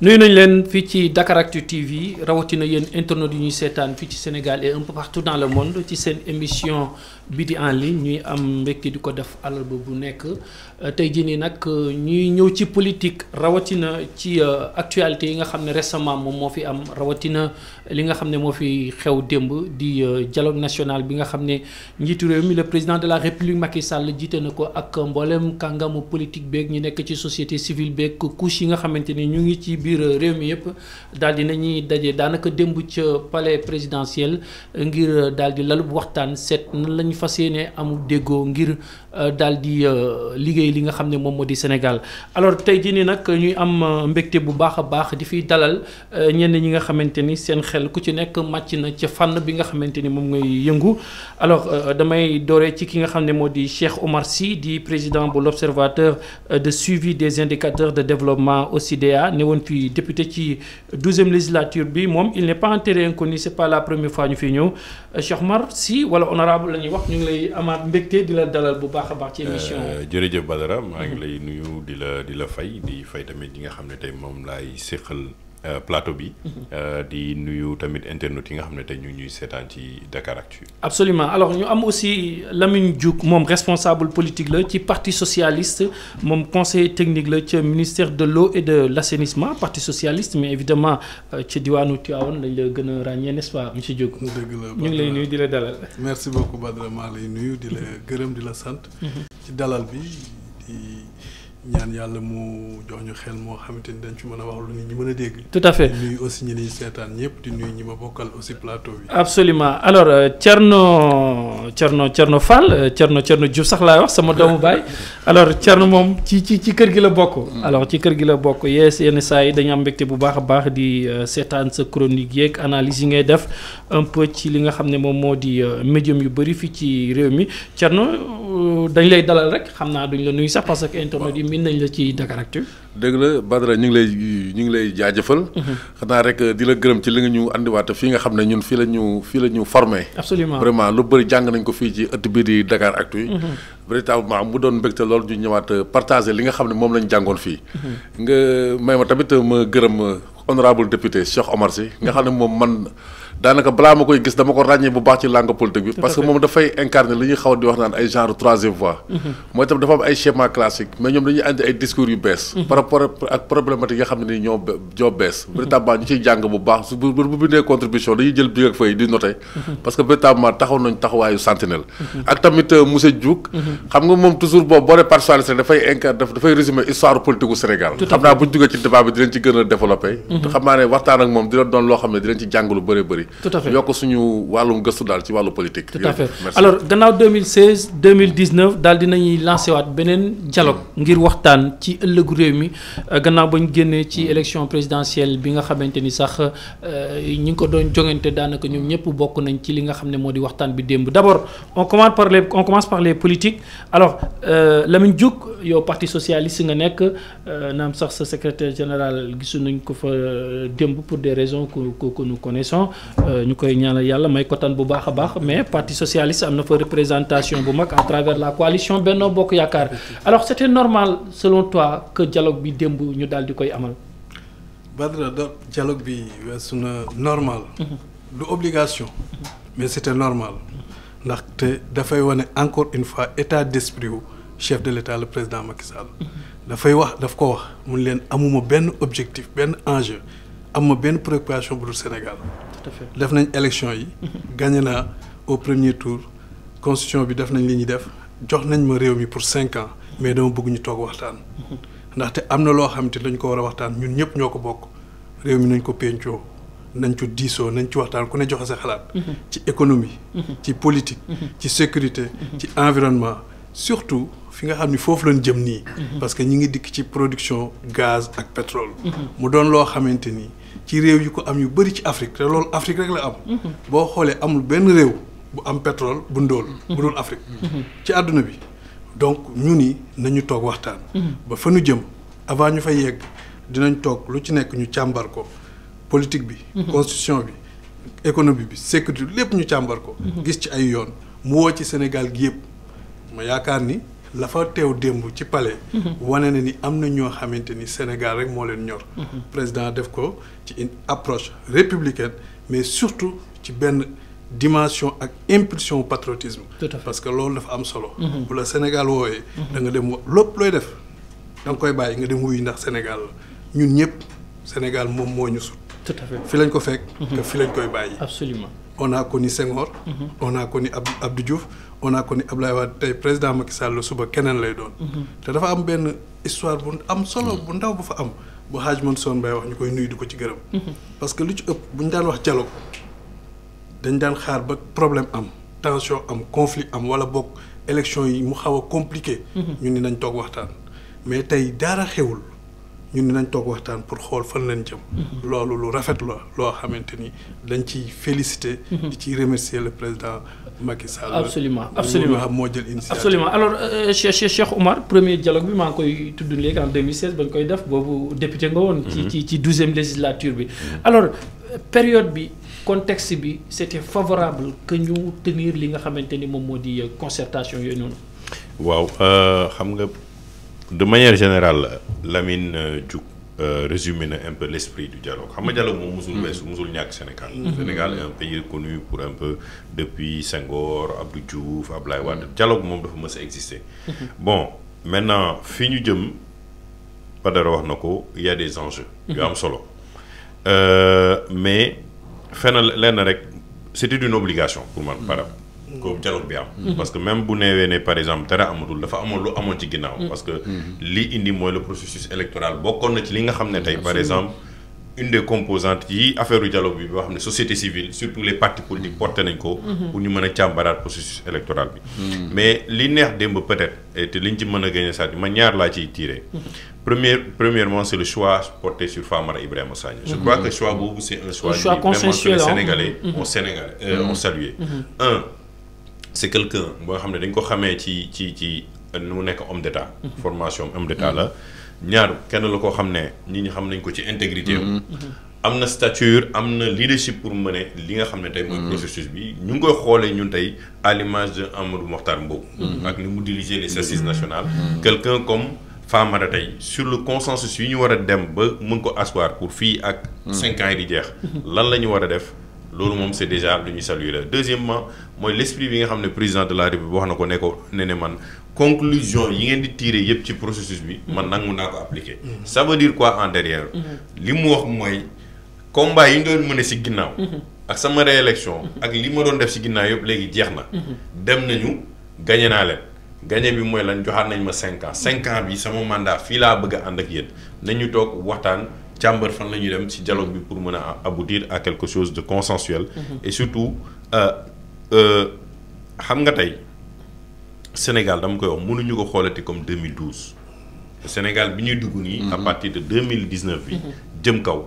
nuyu nañ leen fii ci Dakaractu TV rawatina yéen internautes yi ñuy seetaan fii ci Sénégal et un peu partout dans le monde ci seen émission bi di en ligne ñuy am mbégte di ko def àllarba bu nekk tey jii nii nag ñuy ñëw ci politique rawatina ci actualité yi nga xam ne récemment moom moo fi am rawatina li nga xam ne moo fi xew démb di dialogue national bi nga xam ne njiitu réew mi le président de la République Macky Sall jiite na ko ak mboolem kàngamu politique beeg ñu nekk ci société civile beeg couche yi nga xamante ni ñu ngi ci biir réew mi yëpp daal di nañuy daje daanaka démb ca palais présidentiel ngir daal di lalub waxtaan seet nan la ñu fas yéene amul déggoo ngir daal di liggéey li nga xam ne moom moo di Sénégal. alors tey jii nii nag ñuy am mbégte bu baax a baax di fiy dalal ñenn ñi nga xamante ni seen xel ku ci nekk màcc na ca fànn bi nga xamante ni moom ngay yëngu alors damay dooree ci ki nga xam ne moo di Cheikh Omar Sy di président bu l'observateur de suivi des indicateurs de développement OCDEA ne woon fi député ci 12e législature bi moom il n'est pas un terrain inconnu c'est pas la première fois ñu fi ñëw Cheikh Omar Sy wala honorable la ñuy wax ñu ngi lay amaat mbégte di la dalal bu baax a baax ci émission jërëjëf Badara maa ngi lay nuyu di la fay tamit ñi nga xam ne tey moom laay séqal plateau bi di nuyu tamit internautes yi nga xam ne tey ñu ñuy seetaan ci Dakaractu. absolument alors ñu am aussi Lamine Diouk moom responsable politique la ci parti socialiste moom conseiller technique la ca ministère de l'eau et de l'assainissement parti socialiste mais évidemment ci diwaanu Tivaouane lañ la gën a ràññee n'est-ce pas monsieur Diouk. dëgg la ñu ngi lay nuyu di la dalal. merci beaucoup Badara maa lay nuyu di la gërëm di la sant. ci dalal bi di ñaan yàlla mu jox ñu xel moo xamante ni dañ ci mën a wax lu nit ñi mën a dégg. tout à fait di nuyu aussi ñi ñuy seetaan ñëpp di nuyu ñi ma bokkal aussi plateau bi. absolument alors Thierno Fall Thierno Diouf sax laay wax sama doomu baay alors Thierno moom ci kër gi la bokk. alors ci kër gi la bokk yenn saa yi dañu am mbégte bu baax a baax di seetaan sa chronique yeeg analyse yi ngay def un peu ci li nga xam ne moom moo di médium yu bëri fii ci réew mi Thierno dañ lay dalal rek xam naa duñ la nuyu sax parce que internet yi min nañ la ci Dakaractu. dëgg la Badara ñu ngi lay jaajëfal. xanaa rek di la gërëm ci li nga ñu andiwaat fii nga xam ne ñun fii la ñu formé. absolument vraiment lu bëri jàng nañ ko fii ci ëtt bi di Dakaractu yi. véritablement mu doon mbégte lool ñu ñëwaat partager li nga xam ne moom lañ jàngoon fii. nga may ma tamit ma gërëm honorable député Cheikh Omar Sy nga xam ne moom man. daanaka balaa ma koy gis dama ko ràññee bu baax ci langue politique bi parce que moom dafay incarner li ñuy xaw di wax naan ay genre troisième voie mooy tam dafa am ay schéma classique mais ñoom dañuy andi ay discours yu bees par rapport ak problématique yi nga xam ne ni ñoo bees véritablement ñu ciy jàng bu baax bu bindee contribution dañuy jël biir ak fay di noter parce que véritablement taxaw nañ taxawaayu sentinelle ak tamit monsieur Diouk xam nga moom toujours boobu boo dee parti socialiste dafay résumer histoire politique u Sénégal xam naa bu ñu duggee ci débat bi dinañ ci gën a développé te xam naa ne waxtaan ak moom dina doon loo xam ne dinañ ci jàng lu bëri tout à fait yokk suñu wàllum gëstu daal ci wàllu politique. tout à fait alors gannaaw 2016 2019 daal dinañuy lancé waat beneen dialogue ngir waxtaan ci ëllëgu réew mi gannaaw ba ñu génnee ci élection présidentielle bi nga xamante ni sax ñi ngi ko doon jongante daanaka ñoom ñëpp bokk nañ ci li nga xam ne moo di waxtaan bi démb d'abord on commence par les politiques alors Lamine Diouk yow parti socialiste nga nekk naam sax sa secrétaire général gisu nañ ko fa démb pour des raisons que nous connaissons. ñu koy ñaanal yàlla may ko tan bu baax a baax mais parti socialiste am na fa représentation bu mag à travers la coalition Benno Bokk Yaakaar alors c'était normal selon toi que dialogue bi démb ñu daal di koy amal. Badara dialogue bi weesu na normal. du obligation. mais c'était normal. ndaxte dafay wane encore une fois état d'esprit wu chef de l'État le président Macky Sall. daf ko wax mun leen amuma benn objectif benn enjeu amuma benn préoccupation bu dul Sénégal. def nañ élection yi. gagné naa au premier tour constitution bi def nañ li ñuy def jox nañ ma réew mi pour 5 ans mais dama bëgg ñu toog waxtaan. ndaxte am na loo xamante dañ ko war a waxtaan ñun ñëpp ñoo ko bokk réew mi nañ ko pencoo nañ ko diisoo nañ ci waxtaan ku ne joxe sa xalaat. ci économie. ci politique. ci sécurité. ci environnement surtout fi nga xam ni foofu lañ jëm nii. parce que ñi ngi dikk ci production gaz ak pétrole. mu doon loo xamante ni. ci réew yu ko am yu bëri ci Afrique te loolu Afrique rek la am. boo xoolee amul benn réew bu am pétrole bu ndóol. bu dul Afrique. ci àdduna bi donc ñu ni nañu toog waxtaan. ba fa nu jëm avant ñu fay yegg dinañ toog lu ci nekk ñu càmbar ko politique bi. constitution bi économie bi sécurité lépp ñu càmbar ko. gis ci ay yoon mu woo ci Sénégal gi yëpp ma yaakaar ni la fa teew démb ci palais. wane na ni am na ñoo xamante ni Sénégal rek moo leen ñor. président def ko ci une approche républicaine mais surtout ci benn dimension ak impulsion patriotisme. parce que loolu dafa am solo. bu la Sénégal wooyee. da nga dem lépp looy def da nga koy bàyyi nga dem wuyu ndax Sénégal la ñun ñëpp Sénégal moom moo ñu sut. tout à fait fi lañ ko fekk. que fi lañ koy bàyyi. absolument. on a connu Senghor. on a connu Abdou Diouf. on a connu Abdoulaye Wade tey président Macky Sall suba keneen lay doon. te dafa am benn histoire bu am solo bu ndaw bu fa am bu Hadj Mansour Mbaye wax ñu koy nuyu di ko ci gërëm. parce que lu ci ëpp bu ñu daan wax dialogue dañ daan xaar ba problème am tension am conflit am wala boog élection yi mu xaw a compliqué. ñu ni nañ toog waxtaan mais tey dara xewul. ñun dinañ toog waxtaan pour xool fan lañ jëm. loolu lu rafet la loo xamante ni dañ ciy féliciter. di ciy remercier le président Macky Sall. absolument absolument moo jël initiative. absolument alors Cheikh Oumar premier dialogue bi maa ngi koy tudd léegi en 2016 ba ñu koy def boobu député nga woon. ci 12e législature bi. alors période bi contexte bi c'était favorable que ñu tenir li nga xamante ni moom moo di concertation yooyu noonu. waaw xam nga. De manière générale Lamine Diouk résumé na un peu l'esprit du dialogue xam nga dialogue moom musul weesu musul ñàkk Sénégal. Sénégal est un pays connu pour un peu depuis Senghor Abdou Diouf Abdoulaye Wade dialogue moom dafa mës a exister. Bon maintenant fi ñu jëm Badara wax na ko il y a des enjeux. yu am solo mais fenn lenn rek c'était une obligation pour man par rapport. ko dialogue bi am. parce que même bu neewee ne par exemple dara amatul dafa amoon lu amoon ci ginnaaw. parce que li indi mooy le processus électoral bokkoon na ci li nga xam ne tey par exemple une des composantes yi affaire u dialogue bi boo xam ne société civile surtout les partis politiques porté nañ ko. pour ñu mën a càmbaraat processus électoral bi. mais li neex démb peut-être te liñ ci mën a gagné saa ma ñaar laa ciy tiré. Premièrement, c'est le choix porté sur Famara Ibrahima Sagna. Je crois que le choix boobu c'est un choix consensuel que les Sénégalais ont salué. C'est quelqu'un boo xam ne dañ ko xamee ci nu mu nekk homme d'état. formation homme d'état la ñaar kenn la koo xam ne nit ñi xam nañ ko ci intégrité am na stature am na leadership pour mener li nga xam ne tey mooy processus bi ñu ngi koy xoolee ñun tey à l'image de Amadou Mokhtar Mbow. ak ni mu diriger les assises nationales. quelqu'un comme Famara tey sur le consensus yi ñu war a dem ba mën ko asseoir pour fii ak 5 ans yi di jeex. lan la ñu war a def. loolu moom c'est déjà lu ñuy saluer la deuxièmement mooy l'esprit bi nga xam ne président de la République wax na ko ne ko ne man conclusion yi ngeen di tirer yëpp ci processus bi man nangu naa ko appliquer. ça veut dire quoi en derrière. li mu wax mooy combat yi ñu doon mën a ci ginnaaw. ak sama réélection. ak li ma doon def ci ginnaaw yëpp léegi jeex na. dem nañu gagné naa leen gagné bi mooy lan joxaat nañ ma 5 ans 5 ans bi sama mandat fii laa bëgg a ànd ak yéen nañu toog waxtaan. càmbar fan la ñuy dem ci dialogue bi pour mën a aboutir à quelque chose de consensuel. et surtout xam nga tey Sénégal dama koy wax mënuñu ko xoolati comme 2012. Sénégal bi ñuy dugg nii. à partir de 2019 bi. jëm kaw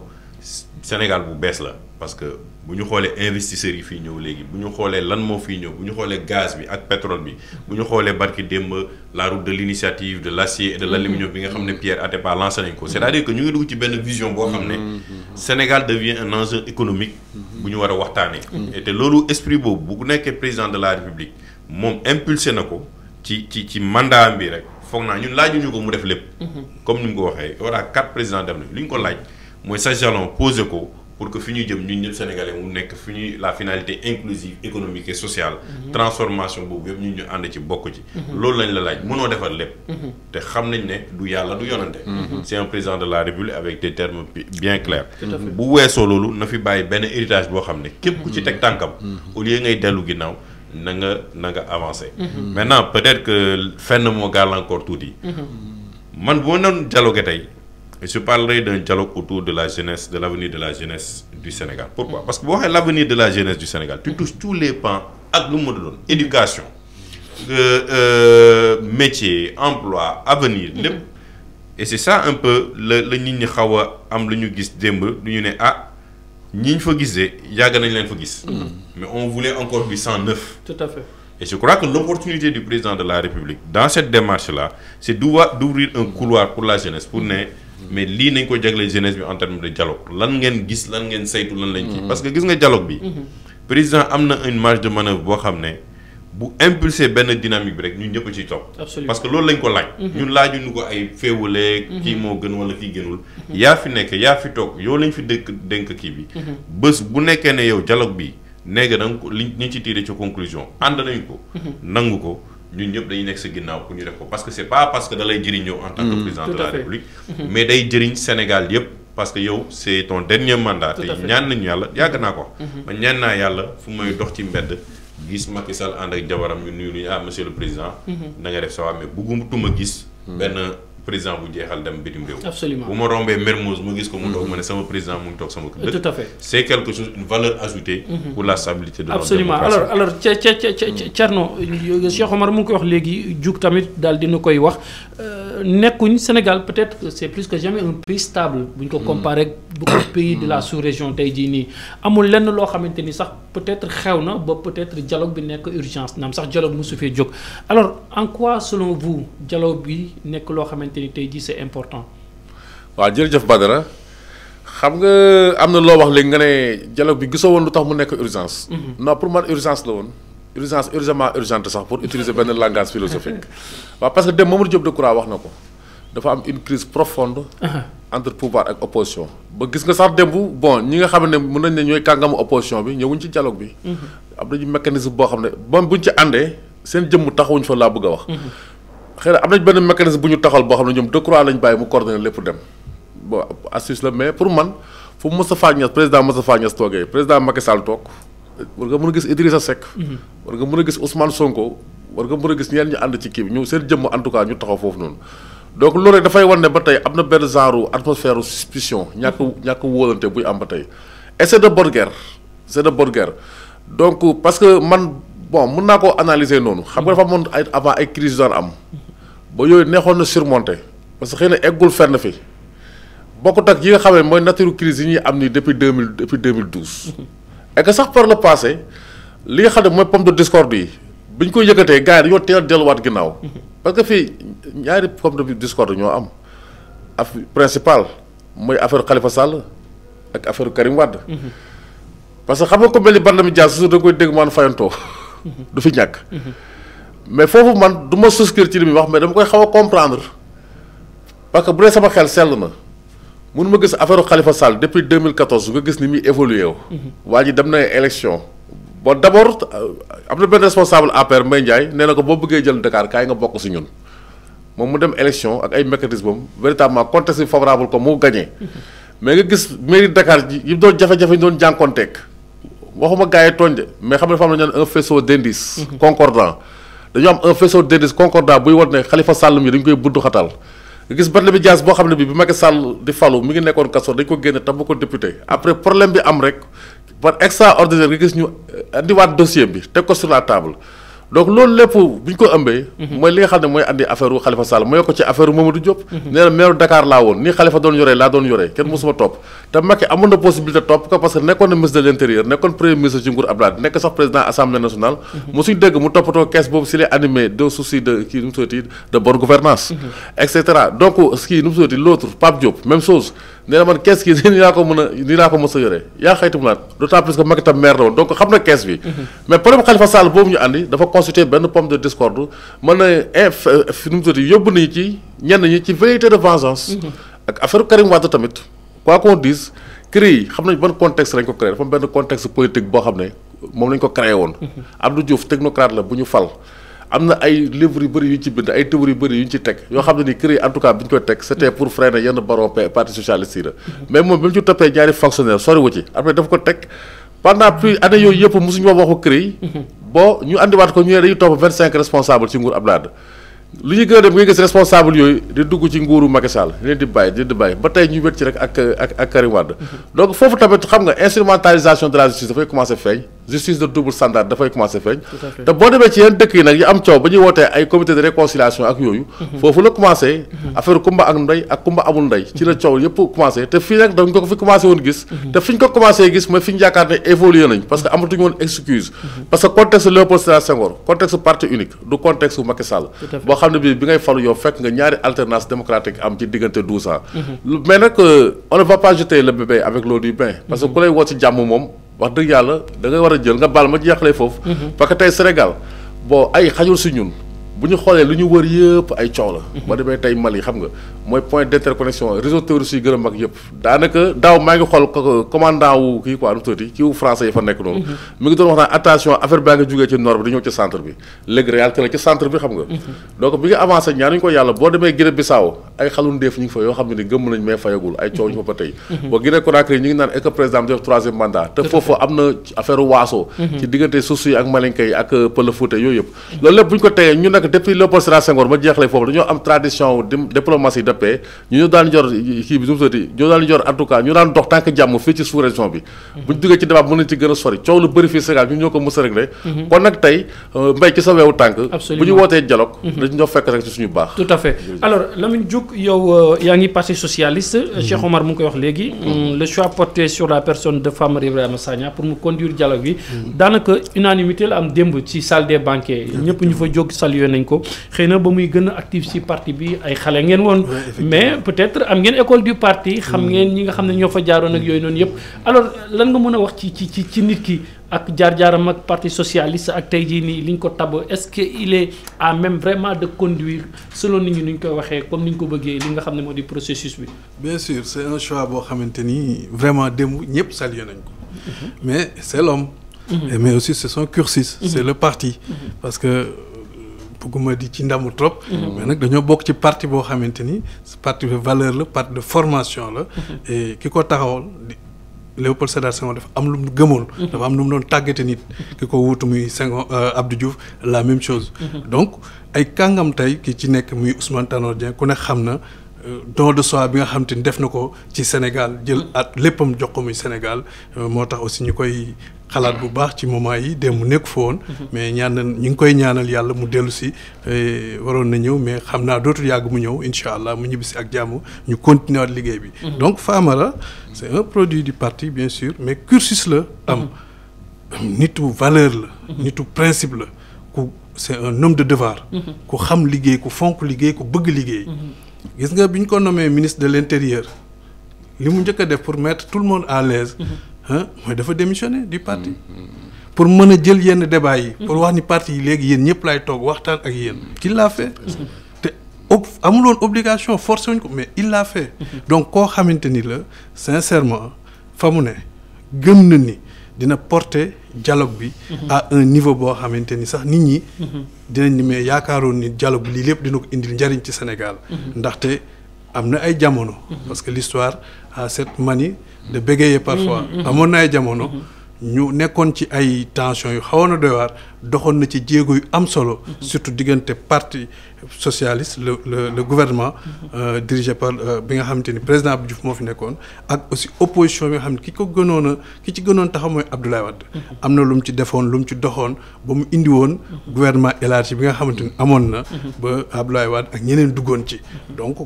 Sénégal bu bees la parce que bu ñu xoolee investisseurs yi fii ñëw léegi bu ñu xoolee lan moo fii ñëw bu ñu xoolee gaz bi ak pétrole bi bu ñu xoolee barki démb la route de l'initiative de l'acier et de l'aluminium bi nga xam ne Pierre Atepa lancé nañ ko c'est-à-dire que ñu ngi dugg ci benn vision boo xam ne Sénégal devient un enjeu économique bu ñu war a waxtaanee. et te loolu esprit boobu bu nekkee président de la République moom impulsé na ko ci mandat bi rek foog naa ñun laajuñu ko mu def lépp. comme ni mu ko waxee voilà 4 présidents dem na li ñu ko laaj mooy sa jalon posé ko. pour que fi ñuy jëm ñun ñëpp sénégalais mu nekk fi ñuy la finalité inclusive économique et sociale. transformation boobu yëpp ñun ñu ànd ci bokk ci. loolu lañ la laaj mënoo defar lépp. te xam nañ ne du yàlla du yonante. c'est un président de la République avec des termes bien clairs. bu weesoo loolu na fi bàyyi benn héritage boo xam ne képp ku ci teg tànkam. au lieu ngay dellu ginnaaw na nga avancer. maintenant peut-être que fenn moo gàllankoor tuuti. man boo doon dialoguer tey. Je parlerai d'un dialogue autour de la jeunesse, de l'avenir de la jeunesse du Sénégal. Pourquoi? Parce que vous avez l'avenir de la jeunesse du Sénégal. Tu touches tous les pans, éducation, métier, emploi, avenir. Et c'est ça un peu le nit ñi xaw a am lu ñu gis démb lu ñu ne ñi ñu fa gis de yàgg nañ leen fa gis. Mais on voulait encore du sang neuf. Tout à fait. Et je crois que l'opportunité du président de la République dans cette démarche-là, c'est d'ouvrir un couloir pour la jeunesse pour ne mais lii nañ ko jagleel jeunesse bi en termes de dialogue lan ngeen gis lan ngeen saytu lan lañ ci parce que gis nga dialogue bi président am na une marge de manœuvre boo xam ne bu impulser benn dynamique bi rek ñun ñëpp ciy topp. parce que loolu lañ ko laaj. ñun laajuñu ko ay féewulee. kii moo gën wala kii gënul. yaa fi nekk yaa fi toog yow lañ fi dénk kii bi. bés bu nekkee ne yow dialogue bi nee nga da nga ko li ñu ci tiré ci conclusion ànd nañu ko. nangu ko. ñun ñëpp dañuy nekk sa ginnaaw pour ñu def ko parce que c'est pas parce que da lay jëriñ yow en tant que président de la République mais day jëriñ Sénégal yëpp parce que yow c'est ton dernier mandat te ñaan nañu yàlla yàgg naa ko ma ñaan naa yàlla fu may dox ci mbedd gis Macky Sall ànd ak jabaram ñu nuyu monsieur le président na nga def sa waa mais bëggatuma gis benn président bu jeexal dem bitim réew. Absolument. bu ma rombee Mermoz ma gis ko mu toog ma ne sama président mu ngi toog sama kër. Tout à fait. C'est quelque chose, une valeur ajoutée pour la stabilité de notre Absolument. démocratie. Alors Thierno Cheikh Omar mu ngi koy wax léegi jug tamit daal dina koy wax nekkuñ Sénégal peut-être que c'est plus que jamais un pays stable bu ñu ko comparé ak beaucoup de pays de la sous-région tey jii nii amul lenn loo xamante ni sax peut-être xew na ba peut-être dialogue bi nekk urgence naam sax dialogue mosu fee jóg alors en quoi selon vous dialogue bi nekk loo xamante ni tey jii c'est important. waaw jërëjëf Badara xam nga am na loo wax léegi nga ne dialogue bi gisoo woon lu tax mu nekk urgence. non pour man urgence la woon. urgence urgente sax pour utiliser benn langage philosophique. waaw parce que dem Mamadou Diop Decroix wax na ko dafa am une crise profonde. entre pouvoir ak opposition. ba gis nga sax démb bon ñi nga xam ne mën nañ ne ñooy kàngamu opposition bi ñëwuñ ci dialogue bi. am nañu mécanisme boo xam ne bon buñ ci àndee seen jëmm taxawuñ fa laa bëgg a wax. xëy na am nañ benn mécanisme bu ñu taxal boo xam ne ñoom Decroix lañ bàyyi mu coordonné lépp dem bon astuce la mais pour man fu Moustapha Niasse président Moustapha Niasse toogee président Macky Sall toog war nga mën a gis Idrissa Seck. war nga mën a gis Ousmane Sonko war nga mën a gis ñenn ñu ànd ci kii bi ñu seen jëmm en tout cas ñu taxaw foofu noonu. donc loolu rek dafay wan ne ba tey am na benn genre atmosphère suspicion ñàkk wóolante buy am ba tey et c'est de bonne guerre c'est de bonne guerre donc parce que man bon mën naa koo analyser noonu xam nga dafa amoon ay avant ay crise daan am ba yooyu neexoon na surmonter parce que xëy na eggul fenn fi bokkut ak yi nga xam ne mooy nature crise yi ñuy am ni depuis 2012 et que sax par le passé li nga xam ne mooy pomme de discorde yi bi ñu koy yëkkatee gars yi dañoo teel a delluwaat ginnaaw parce que fii ñaari pomme de discorde ñoo am principal mooy affaire Khalifa Sall ak affaire Karim Wade parce que xam nga ko mel ni Barthélémy Dias su da koy dégg maan fayantoo du fi ñàkk mais foofu man du ma souscrire ci li muy wax mais dama koy xaw a comprendre parce que bu dee sama xel sell na mun ma gis affaire Khalifa Sall depuis 2014 nga gis ni muy évolué wu. waa ji dem na élection bon d'abord am na benn responsable APR Mbaye Ndiaye nee na ko boo bëggee jël Dakar kaay nga bokk si ñun moom mu dem élection ak ay mécanismes am véritablement contexte bi favorable ko mu gagné mais nga gis mairie Dakar ji yi doon jafe-jafe ñu doon jànkoonteeg waxuma gars yi tooñ de mais xam ne dafa am na un faisceau d'indices concordant dañoo am un faisceau d'indices concordant buy war ne Khalifa Sall mi dañ koy buddu xatal nga gis Barthélémy Dias boo xam ne bi Macky Sall di falu mi ngi nekkoon kaso dañ ko génne tabb ko député après problème bi am rek par extraordinaire nga gis ñu andiwaat dossier bi teg ko sur la table donc loolu lépp bu ñu ko ëmbee mooy li nga xam ne mooy andi affaire u Khalifa Sall mooy ko ci affaire u Mamadou Diop nee na maire Dakar laa woon nii Khalifa doon yoree laa doon yoree kenn mosuma topp te Macky amoon na possibilité topp ko parce que nekkoon na ministre de l'intérieur nekkoon premier ministre ci nguur Abdoulaye nekk sax président assemblée nationale mosuñ dégg mu toppatoo kees boobu s'il est animé de souci de kii nu mu tuddati de bonne gouvernance et cetera donc kii nu mu tuddati l'autre Pape Diop même chose nee na man kees gi nii laa ko mës a yoree yaa xayti mu naat d'autant plus que Macky tam maire la woon donc xam na kees bi mais problème Khalifa Sall boobu ñu andi dafa constituer benn pomme de discorde mën na nu mu tuddati yóbbu nañu ci ñenn ñi ci velléité de vengeance ak affaire Karim Wade tamit quoi qu'on dise créé yi xam nañ ban contexte lañ ko créé dafa benn contexte politique boo xam ne moom lañ ko créé woon Abdou Diouf technocrate la bu ñu fal am na ay livres yu bëri yu ñu ci bind ay théories yu bëri yu ñu ci teg yoo xam ne ni créé en tout cas bi ñu koy teg c'était pour freiner yenn baron parti socialiste yi la mais moom bi mu ci toppee ñaari fonctionnaire soriwu ci après dafa ko teg pendant plus année yooyu yëpp mosuñu wax waxu créé bon ñu andiwaat ko ñu ne dañuy topp 25 responsables ci nguur Abdoulaye lu ñuy gën a dem nga gis responsable yooyu di dugg ci nguuru Macky Sall leen di bàyyi ba tey ñu wét ci rek ak Karim Wade donc foofu tamit xam nga instrumentalisation de la justice dafay commencer feeñ justice de double standard dafay commencer feeñ te boo demee ci yenn dëkk yi nag yi am coow ba ñuy wootee ay comité de réconciliation ak yooyu foofu la commencé affaire kumba ak ndey ak kumba amul ndey ci la coow yëpp commencé te fii nag dañ ko fi commencé woon gis te fi ñu ko commencé gis mooy fi ñu yaakaar ne évolué nañ parce que amatuñu woon excuse parce que contexte Léopold Sédar Senghor contexte parti unique du contexte bu Macky Sall boo xam ne bi ngay falu yow fekk nga ñaari alternance démocratique am ci diggante 12 ans mais nag on ne va pas jeter le bébé avec l'eau du bain parce que ku lay woo ci jàmm moom wax dëgg yàlla da ngay war a jël nga baal ma jeexalee foofu parce que tey Sénégal bon ay xajul si ñun bu ñu xoolee lu ñu wër yëpp ay coow la. boo demee tey Mali xam nga mooy point d'interconnexion réseau terroriste yi gën a mag yëpp daanaka daaw maa ngi xool commandant wu kii quoi nu mu tuddati kii wu français yi fa nekk noonu. mi ngi doon wax naan attention affaire baa nga jógee ci nord bi di ñëw ci centre bi léegi réalité la ci centre bi xam nga. donc bi nga avancé ñaanuñu ko yàlla boo demee Guinée Bissau ay xalu ndeef ñu ngi fa yoo xam ne gëmm nañ mais fayagul ay coow ñu fa ba tey. boo Guinée Conakry ñu ngi naan est-ce que président def 3e mandat te foofu am na affaire waaso. ci diggante suuf yi ak Malinké yi ak Pël Fuuta yooyu yëpp. loolu lépp bu ñu ko tegee ñu nag depuis Léopold Sédar Senghor ma jeexlee foofu dañoo am tradition diplomatie de paix ñu daan jor kii bi su mu soti ñu daan jor en tout cas ñu daan dox tànk jàmm fii ci sous-région bi bu ñu duggee ci débat mën nañ ci gën a sori coow lu bëri fii Sénégal ñu ñoo ko mës a réglé kon nag tey mbay ci sa weewu tànk bu ñu wootee dialogue dañ ñoo fekk rek ci suñu baax tout à fait alors Lamine Diouk yow yaa ngi parti socialiste Cheikh Omar mu ngi koy wax léegi le choix porté sur la personne de Famara Ibrahima Sagna pour mu conduire dialogue bi daanaka unanimité la am démb ci salle des banquets ñëpp ñu fa jóg salué nañ ko xëy na ba muy gën a actif ci parti bi ay xale ngeen woon mais peut-être am ngeen école du parti xam ngeen ñi nga xam ne ñoo fa jaaroon ak yooyu noonu yëpp alors lan nga mën a wax ci nit ki ak jaar-jaaram ak parti socialiste ak tey jii nii li ñu ko tabb est-ce que il est à même vraiment de conduire selon nit ñi ni ñu koy waxee comme ni ñu ko bëggee li nga xam ne moo di processus bi. bien sûr c'est un choix boo xamante ni vraiment démb ñëpp salué nañ ko mais c'est l'homme mais aussi c'est son cursus c'est le parti parce que bëgguma di ci ndamu trop mais nag dañoo bokk ci parti boo xamante ni parti de valeur la parti de formation la et ki ko taxawal Léopold Sédar Senghor dafa am lu mu gëmoon dafa am lu mu doon tàggate nit ki ko wuutu muy Senghor Abdou Diouf la même chose donc ay kàngam tey ki ci nekk muy Ousmane Tanor Dieng ku ne xam na don de soi bi nga xam te ni def na ko ci Sénégal jël at léppam jox ko muy Sénégal moo tax aussi ñu koy xalaat bu baax ci moment yi dem mu nekk fa woon mais ñaanal ñu ngi koy ñaanal yàlla mu dellu si waroon na ñëw mais xam naa dootul yàgg mu ñëw incha allah mu ñibbisi ak jàmm ñu continuer liggéey bi donc Famara c'est un produit du parti bien sûr mais cursus la am nitu valeur la nitu principe la ku c'est un homme de devoir ku xam liggéey ku fonk liggéey ku bëgg liggéey gis nga bi ñu ko nommé ministre de l'intérieur li mu njëkk a def pour mettre tout le monde à l'aise mooy dafa démissionner du parti pour mën a jël yenn débat yi pour wax ni parti yi léegi yéen ñëpp lay toog waxtaan ak yéen qu'il l'a fait te amuloon obligation forcé wuñ ko mais il l'a fait donc koo xamante ni la sincèrement fa mu ne gëm na ni dina porter dialogue bi à un niveau boo xamante ni sax nit ñi dinañ ni mais yaakaaroon ni dialogue bi lii lépp dina ko indil njariñ ci Sénégal ndaxte am na ay jamono parce que l'histoire a cette manie de bégayer parfois amoon na ay jamono ñu nekkoon ci ay tensions yu xawoon a doy waar doxoon na ci jéego yu am solo surtout diggante parti socialiste le gouvernement dirigé par bi nga xamante ni président Abdou Diouf moo fi nekkoon ak aussi opposition bi nga xam ne ki ci gënoon taxaw mooy Abdoulaye Wade am na lu mu ci defoon lu mu ci doxoon ba mu indi woon gouvernement élargi bi nga xamante ni amoon na ba Abdoulaye Wade ak ñeneen duggoon ci donc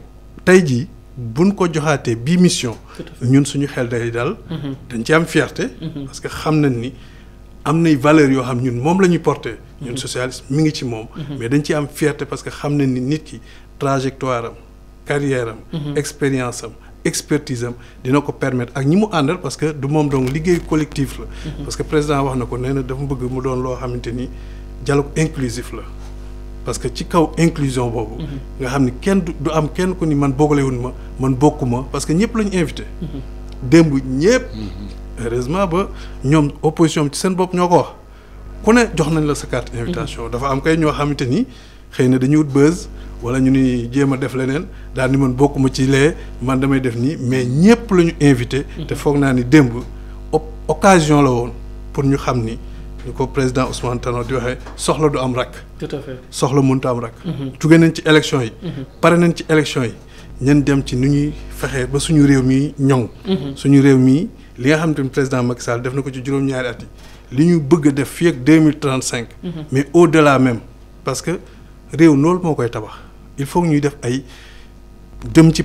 tey jii buñ ko joxaatee bii mission ñun suñu xel day dal dañ ci am fierté parce que xam nañ ni am nay valeurs yoo xam ñun moom la ñuy porter ñun socialiste mi ngi ci moom mais dañ ci am fierté parce que xam nañ ni nit ki trajectoire am carrière am expérience am expertise am dina ko permettre ak ñi mu àndal parce que du moom donc liggéey collectif la parce que président wax na ko nee na dafa bëgg mu doon loo xamante ni dialogue inclusif la parce que ci kaw inclusion boobu nga xam ni kenn du am kenn ku ni man boogalewun ma man bokkuma parce que ñëpp la ñu invité démb ñëpp heureusement ba ñoom opposition ci seen bopp ñoo ko wax ku ne jox nañ la sa carte invitation dafa am kay ñoo xamante ni xëy na dañuy wut buzz wala ñu ni jéem a def leneen daal ni man bokkuma ci lee man damay def nii mais ñëpp la ñu invité te foog naa ni démb occasion la woon pour ñu xam ni ñu ko président Ousmane Tanor di waxee soxla du am rakk. tout à fait soxla mënut a am rakk. jóge nañ ci élection yi. pare nañ ci élection yi ñen dem ci nu ñuy fexee ba suñu réew mi ñoŋ. suñu réew mi li nga xam te ne président Macky Sall def na ko ci juróom-ñaari at yi li ñu bëgg a def fii ak 2035. mais au-delà même parce que réew loolu moo koy tabax il faut que ñuy def ay dem ci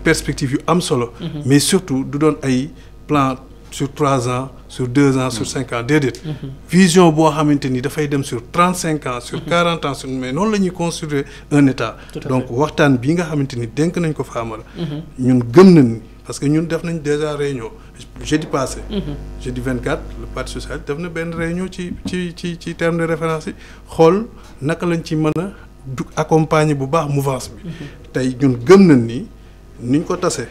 perspective yu am solo. mais surtout du doon ay plan sur 3 ans. sur 2 ans sur 5 ans déedéet vision boo xamante ni dafay dem sur 35 ans sur 40 ans sur mais noonu la ñuy construire un état donc waxtaan bii nga xamante ni dénk nañ ko Famara ñun gëm nañ ni parce que ñun def nañ déjà réunion jeudi passé. jeudi 24 le parti socialiste def na benn réunion ci terme de référence yi xool naka lañ ci mën a accompagner bu baax mouvance bi. tey ñun gëm nañ ni niñ ko tasee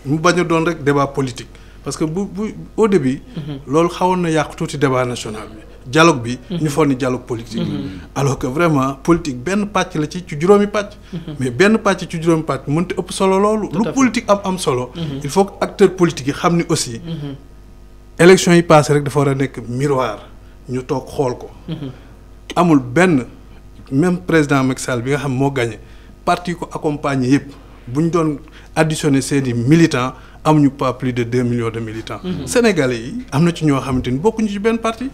mu bañ a doon rek débat politique parce que bu au début. loolu xawoon na yàq tuuti débat national bi. dialogue bi ñu foog ni dialogue politique alors que vraiment politique benn pàcc la ci juróomi pàcc mais benn pàcc ci juróomi pàcc mënut ëpp solo loolu lu politique am solo il faut que acteurs politiques yi xam ni aussi élection yi passé rek dafa war a nekk miroir ñu toog xool ko amul benn même président Macky Sall bi nga xam moo gagné parti ko accompagner yëpp bu ñu doon additionner seeni militants amuñu pas plus de 2 millions de militants. Sénégalais yi am na ci ñoo xamante ni bokkuñu ci benn parti.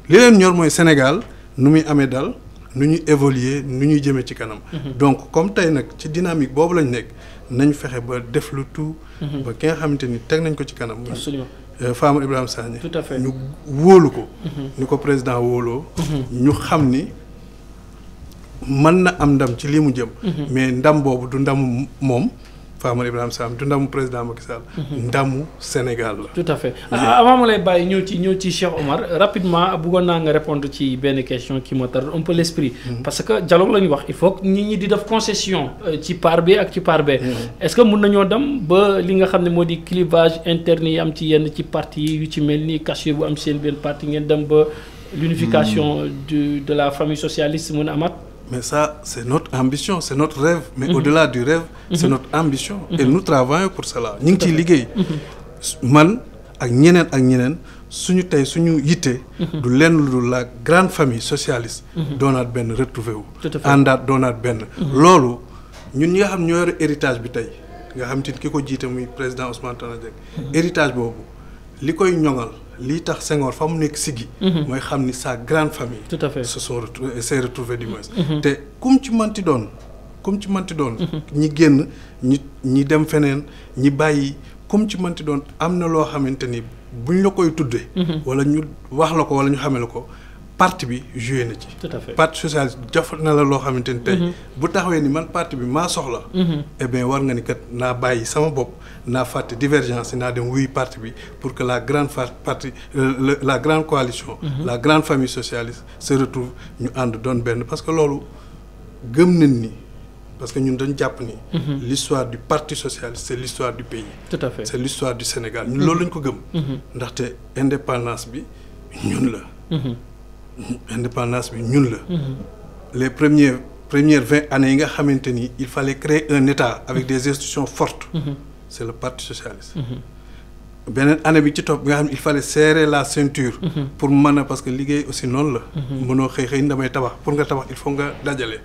li leen ñor mooy Sénégal nu muy amee dal nu ñuy évoluer nu ñuy jëmee ci kanam. donc comme tey nag ci dynamique boobu lañ nekk nañ fexe ba def lu tout. ba ki nga xamante ni teg nañ ko ci kanam. absolument Famara Ibrahima Sagna. tout à fait ñu wóolu ko. ni ko président wóoloo. ñu xam ni mën na am ndam ci lii mu jëm. mais ndam boobu du ndamu moom. Famara Ibrahima Sagna du ndamu président Macky Sall. ndamu Sénégal la. tout à fait avant ma lay bàyyi ñëw ci Cheikh Omar rapidement bëggoon naa nga répondre ci benn question qui me tarde un peu l'esprit. parce que dialogue la ñu wax il faut que nit ñi di def concession ci part B ak ci part B. est-ce que mun nañoo dem ba li nga xam ne moo di clivage interne yi am ci yenn ci parti yu ci mel ni caché bu am seen benn parti ngeen dem ba l'unification de la famille socialiste mën a amaat. Mais ça, c'est notre ambition, c'est notre rêve. Mais au-delà du rêve, c'est notre ambition. Et nous travaillons pour cela. Nous sommes liggéey man ak ñeneen suñu tey suñu yitte. du lenn lu la grande famille socialiste. doonaat benn retrouvé wu. àndaat doonaat benn. loolu ñun ñi nga xam ñoo yore héritage bi tey nga xam te ki ko jiite muy président Ousmane Tanor Dieng. héritage boobu li koy ñoŋal. lii tax Senghor fa mu nekk siggi mooy xam ni sa grande famille. tout à fait se sont s'est retrouvés du moins. te kum ci manti doon ñi génn ñi dem feneen ñi bàyyi kum ci manti doon am na loo xamante ni buñ la koy tuddee. wala ñu wax la ko wala ñu xamee la ko parti bi joué na ci. tout à fait parti socialiste jox na la loo xamante ni tey. bu taxawee ni man parti bi maa soxla. eh bien war nga ni kat naa bàyyi sama bopp. naa fàtte divergence yi naa dem wuy parti bi pour que la grande partie la grande coalition. la grande famille socialiste se retrouve ñu ànd doon benn parce que loolu gëm nañ ni parce que ñun dañ jàpp ni. l'histoire du parti socialiste c'est l'histoire du pays. tout à fait c'est l'histoire du Sénégal ñun loolu lañ ko gëm. ndaxte indépendance bi ñun la. indépendance bi ñun la. les premières 20 années yi nga xamante ni il fallait créer un État avec des institutions fortes. c'est le parti socialiste. beneen année bi ci topp nga xam ne il fallait serrer la ceinture. pour mën a parce que liggéey aussi noonu la. mënoo xëy damay tabax pour nga tabax il faut nga dajale.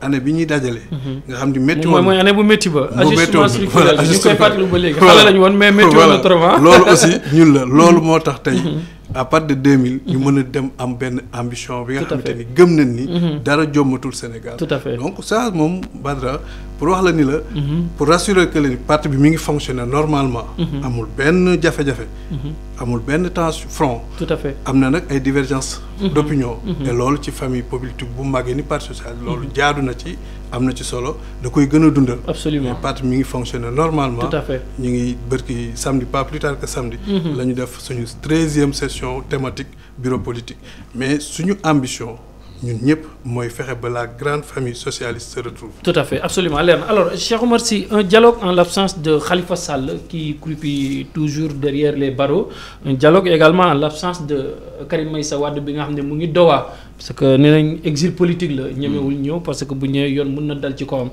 année bi ñuy dajale. nga xam ni métti woon mooy année bu métti ba. ajustement structurel ñu koy fàttali ba léegi. xale lañu woon mais métti woon na trop. loolu aussi ñun la loolu moo tax tey. à partir de 2000 ñu mën a dem am benn ambition bi nga xamante ni gëm nañ ni dara jommatul Sénégal. tout à fait donc ça moom Badara pour wax la ni la. pour rassurer que le parti bi mi ngi fonctionner normalement. amul benn jafe-jafe. amul benn tension front. tout à fait am na nag ay divergences d'opinion. et loolu ci famille politique bu màggee ni parti social loolu jaadu na ci am na ci solo da koy gën a dundal. absolument mais parti mi ngi fonctionner normalement. tout à fait ñu ngi bërki samedi pas plus tard que samedi. la ñu def suñu 13e session thématique bureau politique mais suñu ambition ñun ñëpp mooy fexe ba la grande famille socialiste se retrouve. tout à fait absolument leer na alors Cheikh Omar Sy un dialogue en l'absence de Khalifa Sall qui croupit toujours derrière les barreaux un dialogue également en l'absence de Karim Meïssa Wade bi nga xam ne mu ngi Doha parce que nee nañ exil politique la ñemewul ñëw parce que bu ñëwee yoon mun na dal ci kawam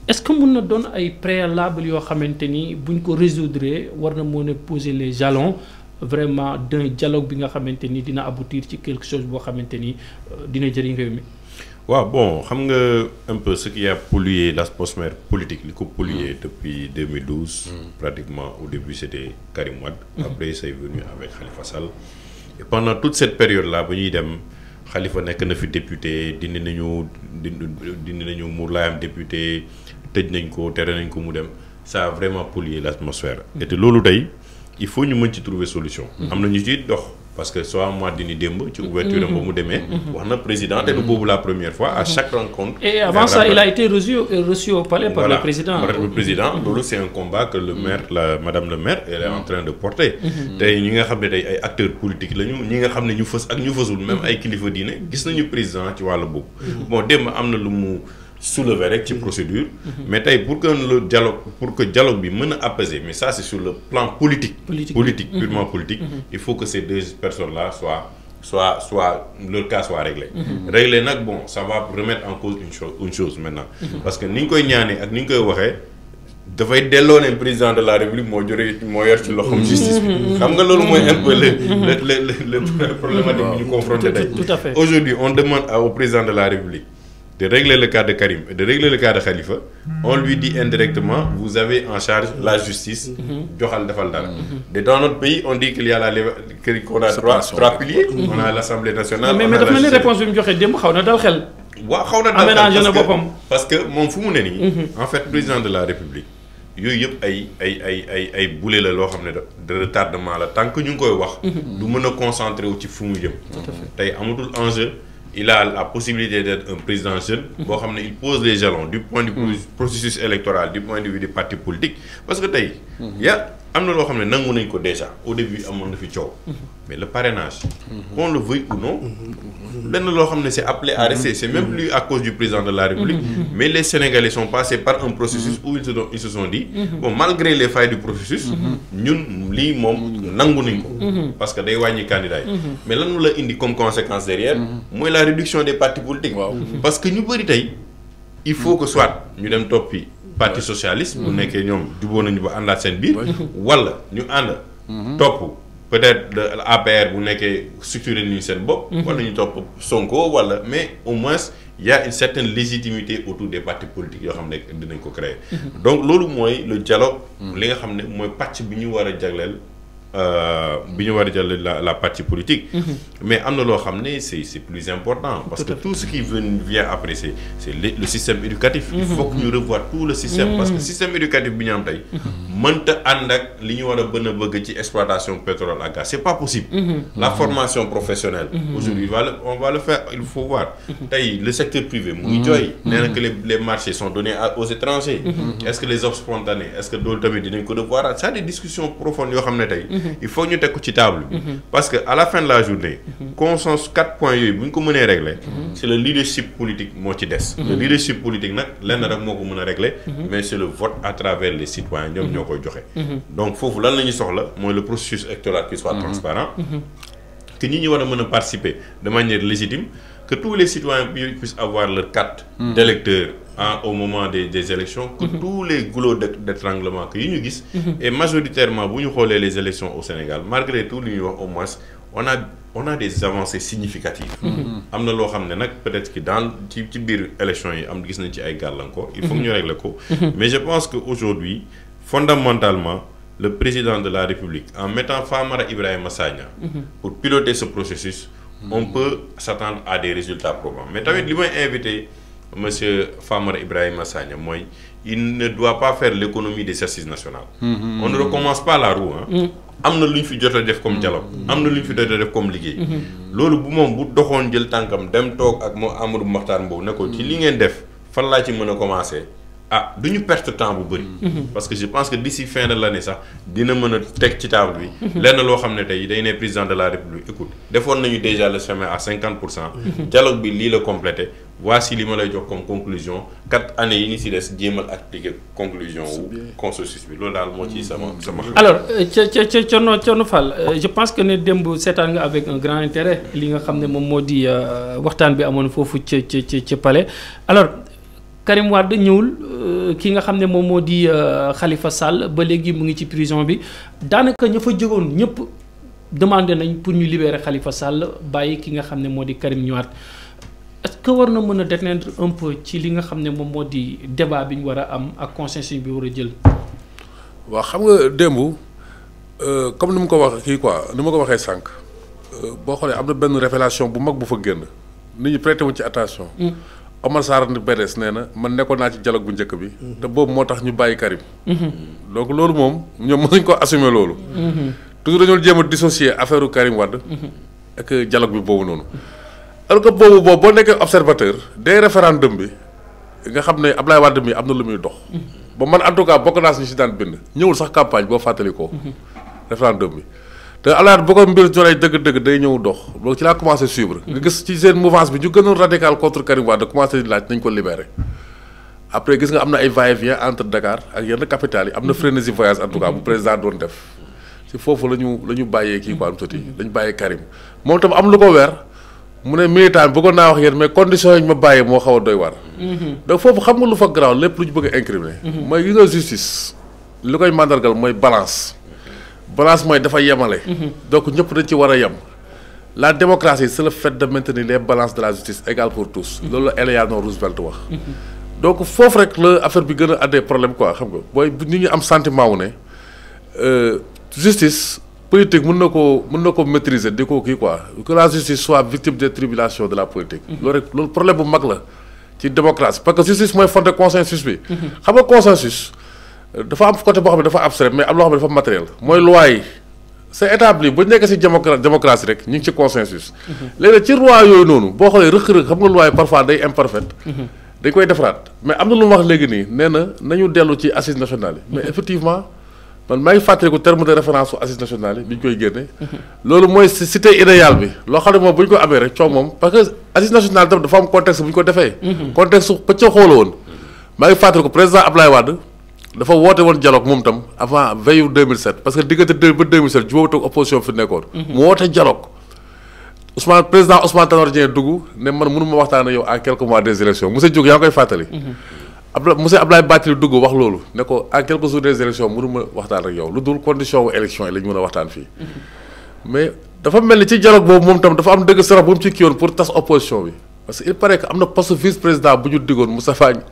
est-ce que mun na doon ay préalable yoo xamante ni buñ ko résoudre war na mën a poser les jalons vraiment d'un dialogue bi nga xamante ni dina aboutir ci quelque chose boo xamante ni dina jëriñ réew mi. waaw bon xam nga un peu ce qui a pollué l'atmosphère politique li ko pollué depuis 2012. Pratiquement au début c'était Karim Wade. Après c'est venu avec Khalifa Sall. Et pendant toute cette période là ba ñuy dem Khalifa nekk na fi député dindi nañu mu laayam député tëj nañ ko tere nañ ko mu dem ça a vraiment pollué l'atmosphère. Et te loolu tey il faut ñu mën ci trouver solution. am na ñu ciy dox parce que soit mois dini démb ci ouverture am ba mu demee. wax na président te du boobu la première fois à chaque rencontre. et avant ça il a été reçu au palais par le président. par le président loolu c'est un combat que le maire madame le maire elle est en train de porter. tey ñi nga xam ne tey ay acteurs politiques lañu ñi nga xam ne ñu fës ak ñu fësul même ay kilifa diine gis nañu président ci wàllu boobu. bon démb am na lu mu soulever rek ci procédure. mais tey pour que dialogue bi mën a apaiser mais ça c'est sur le plan politique. Purement politique. il faut que ces deux personnes là soit leur cas soit réglé. Réglé nag bon ça va remettre en cause une chose maintenant. parce que ni ñu koy ñaanee ak ni ñu koy waxee dafay delloo ne président de la République moo yor ci loxoom justice bi. xam nga loolu mooy un peu le problématique bi ñu confronté tey. tout à fait aujourd'hui on demande au président de la République de régler le cas de Karim et de régler le cas de Khalifa. On lui dit indirectement vous avez en charge la justice. joxal defal dara. Dans notre pays on dit qu'il y a qu'on a trois piliers. on a l'Assemblée nationale. mais dafa mel ni réponse bi mu joxe démb xaw na dal xel. waaw xaw na dal xel aménagé na boppam. parce que moom fu mu ne nii. en fait président de la République yooyu yëpp ay boulet la loo xam ne de retardement la tant que ñu ngi koy wax. du mën a concentré wu ci fu mu jëm. tey amatul enjeu. Il a la possibilité d'être un président jeune. boo xam ne il pose les jalons du point de vue processus électoral du point de vue des partis politiques parce que tey. am na loo xam ne nangu nañ ko déjà au début amoon na fi coow. mais le parrainage. qu'on le veuille ou non. lenn loo xam ne c'est appelé à rester c'est même plus à cause du président de la République. mais les Sénégalais sont passés par un processus où ils se sont dit. bon malgré les failles du processus. ñun lii moom nangu nañ ko. parce que day wàññi candidat yi. mais lan la indi comme conséquence derrière. mooy la réduction des partis politiques. parce que ñu bëri tey il faut que soit ñu dem toppi parti socialiste. bu nekkee ñoom jubóo nañu ba àndaat seen biir. wala ñu ànd. topp peut-être de APR bu nekkee structuré nañu seen bopp. wala ñu topp Sonko wala mais au moins il y a une certaine légitimité autour des partis politiques yoo xam ne dinañ ko créer. donc loolu mooy le dialogue. li nga xam ne mooy pàcc bi ñu war a jagleel. la partie politique. mais am na loo xam ne c'est plus important parce que tout ce qui vient après c'est le système éducatif. il faut que ñu revoir tout le système parce que système éducatif bi ñu am tey mënta ànd ak li ñu war a bëgg ci exploitation pétrole ak gaz c'est pas possible. la formation professionnelle. aujourd'hui on va le faire il faut voir. tey le secteur privé mu ngi jooy. nee na que les marchés sont donnés aux étrangers. est-ce que les offres spontanées est-ce que loolu tamit dinañ ko revoir c'est des discussions profondes yoo xam ne tey. il faut ñu teg ko ci table bi. parce que à la fin de la journée. consensus 4 points yooyu bu ñu ko mënee régler. c'est le leadership politique moo ci des. le leadership politique nag lenn rek moo ko mën a régler. mais c'est le vote à travers les citoyens ñoom ñoo koy joxe. donc foofu lan la ñuy soxla mooy le processus électoral qui soit transparent. que ñi ñu war a mën a participer de manière légitime. que tous les citoyens puissent avoir leur carte d'électeur au moment des élections, que tous les goulots d'étranglement que ñu gis. Et majoritairement bu ñu xoolee les élections au Sénégal malgré tout li ñuy wax au moins on a des avancées significatives. am na loo xam ne nag peut-être que dans ci biir élections yi am gis nañ ci ay gàllankoor. il faut que ñu régler ko. mais je pense que aujourd'hui fondamentalement le président de la République en mettant Famara Ibrahima Sagna pour piloter ce processus. on peut s'attendre à des résultats probants mais tamit li may invité monsieur Famara Ibrahima Sagna mooy il ne doit pas faire l'économie des assises nationales. on ne recommence pas la roue am na lu ñu fi jot a def comme dialogue. am na lu ñu fi jot a def comme liggéey. loolu bu moom bu doxoon jël tànkam dem toog ak moo Amadou Makhtar Mbow ne ko ci li ngeen def fan laa ci mën a commencer. du ñu perte temps bu bëri. parce que je pense que d'ici fin de l'année sax dina mën a teg ci table bi. lenn loo xam ne tey day ne président de la République écoute defoon nañu déjà le chemin à 50%. dialogue bi lii la complété voici li ma lay jox comme conclusion 4 années yi ni si des jéemal appliquer conclusion wu consensus bi loolu daal moo ci sama. alors Thierno Fall je pense que ne démb seetaan nga avec un grand intérêt li nga xam ne moom moo di waxtaan bi amoon foofu ca palais alors. Karim Wade ñëwul ki nga xam ne moom moo di Khalifa Sall ba léegi mu ngi ci prison bi daanaka ña fa jógoon ñëpp demandé nañ pour ñu libérer Khalifa Sall bàyyi ki nga xam ne moo di Karim ñëwaat est-ce que war na mën a déteindre un peu ci li nga xam ne moom moo di débat bi ñu war a am ak consensus bi war a jël. waaw xam nga démb comme ni mu ko wax kii quoi ni ma ko waxee sànq boo xoolee am na benn révélation bu mag bu fa génn nit ñi prêté wuñ ci attention. Omar Sarr ni BDS nee na man nekkoon naa ci dialogue bu njëkk bi. te boobu moo tax ñu bàyyi Karim. donc loolu moom ñoom mësuñ ko assumer loolu. toujours dañoo jéem a dissocier affaire Karim Wade. ak dialogue bi boobu noonu. alors que boobu boo nekkee observateur des référendum bi nga xam ne Ablaye Wade mi am na lu muy dox. ba man en tout cas bokk naa si ñu si daan bind ñëwul sax campagne boo fàttali ko. référendum bi. te alaat boo ko mbir joree dëgg-dëgg day ñëw dox donc ci laa commencé suivre. nga gis ci seen mouvance bi ñu gënoon radical contre Karim Wade commencé di laaj nañ ko libéré. après gis nga am na ay va-et-vient entre Dakar ak yenn capitales yi am na frénésie voyage en tout cas bu président doon def ci foofu la ñu bàyyee kii quoi am tuuti lañu bàyyee Karim moom tam am lu ko weer mu ne militant bi bëggoon naa wax yéen mais conditions yi ñu ma bàyyee moo xaw a doy war. donc foofu xam nga lu fa garaaw lépp lu ñu bëgg a incriminer. mooy gis nga justice li koy mandargal mooy balance. balance mooy dafa yemale. donc ñëpp dañ ci war a yem. la démocratie c'est le fait de maintenir les balances de la justice égales pour tous. loolu la Eleanor Roosevelt wax. donc foofu rek la affaire bi gën a àddee problème quoi xam nga booy nit ñi am sentiment wu ne justice politique mën na ko maîtriser di ko kii quoi que la justice soit victime des tribulations de la politique. loolu rek loolu problème bu mag la ci démocratie parce que justice mooy fondé consensus bi. xam nga consensus. dafa am côté boo xam ne dafa abstrait mais am loo xam ne dafa matériel mooy loi yi c'est établi bu nekk ci démocratie rek ñu ngi ci consensus. léegi ci loi yooyu noonu boo xoolee rëq-rëq xam nga loi yi parfois day imparfaite. dañ koy defaraat mais am na lu mu wax léegi nii nee na nañu dellu ci assises nationales yi. mais effectivement man maa ngi fàttaliku terme de référence su assises nationales yi bi ñu koy génne. loolu mooy cité idéal bi loo xam ne moom bu ñu ko amee rek coow moom parce que assises nationales tam dafa am contexte bu ñu ko defee. contexte su pëcc xoola woon maa ngi fàttaliku président Ablaye Wade. dafa woote woon dialogue moom tam avant veille 2007 parce que diggante ba 2007 jubóowut ak opposition fi nekkoon. mu woote dialogue président Ousmane Tanor Dieng dugg ne man mënu ma waxtaan ak yow à quelques mois des élections monsieur Diouf yaa ngi koy fàttali. monsieur Abdoulaye Bathily dugg wax loolu ne ko à quelques jours des élections mënu ma waxtaan ak yow lu dul condition wu élection yi la ñu mën a waxtaan fii. mais dafa mel ni ci dialogue boobu moom tam dafa am dëgg sarax bu mu ci kii woon pour tas opposition bi. parce que il paraît que am na poste vice président bu ñu diggoon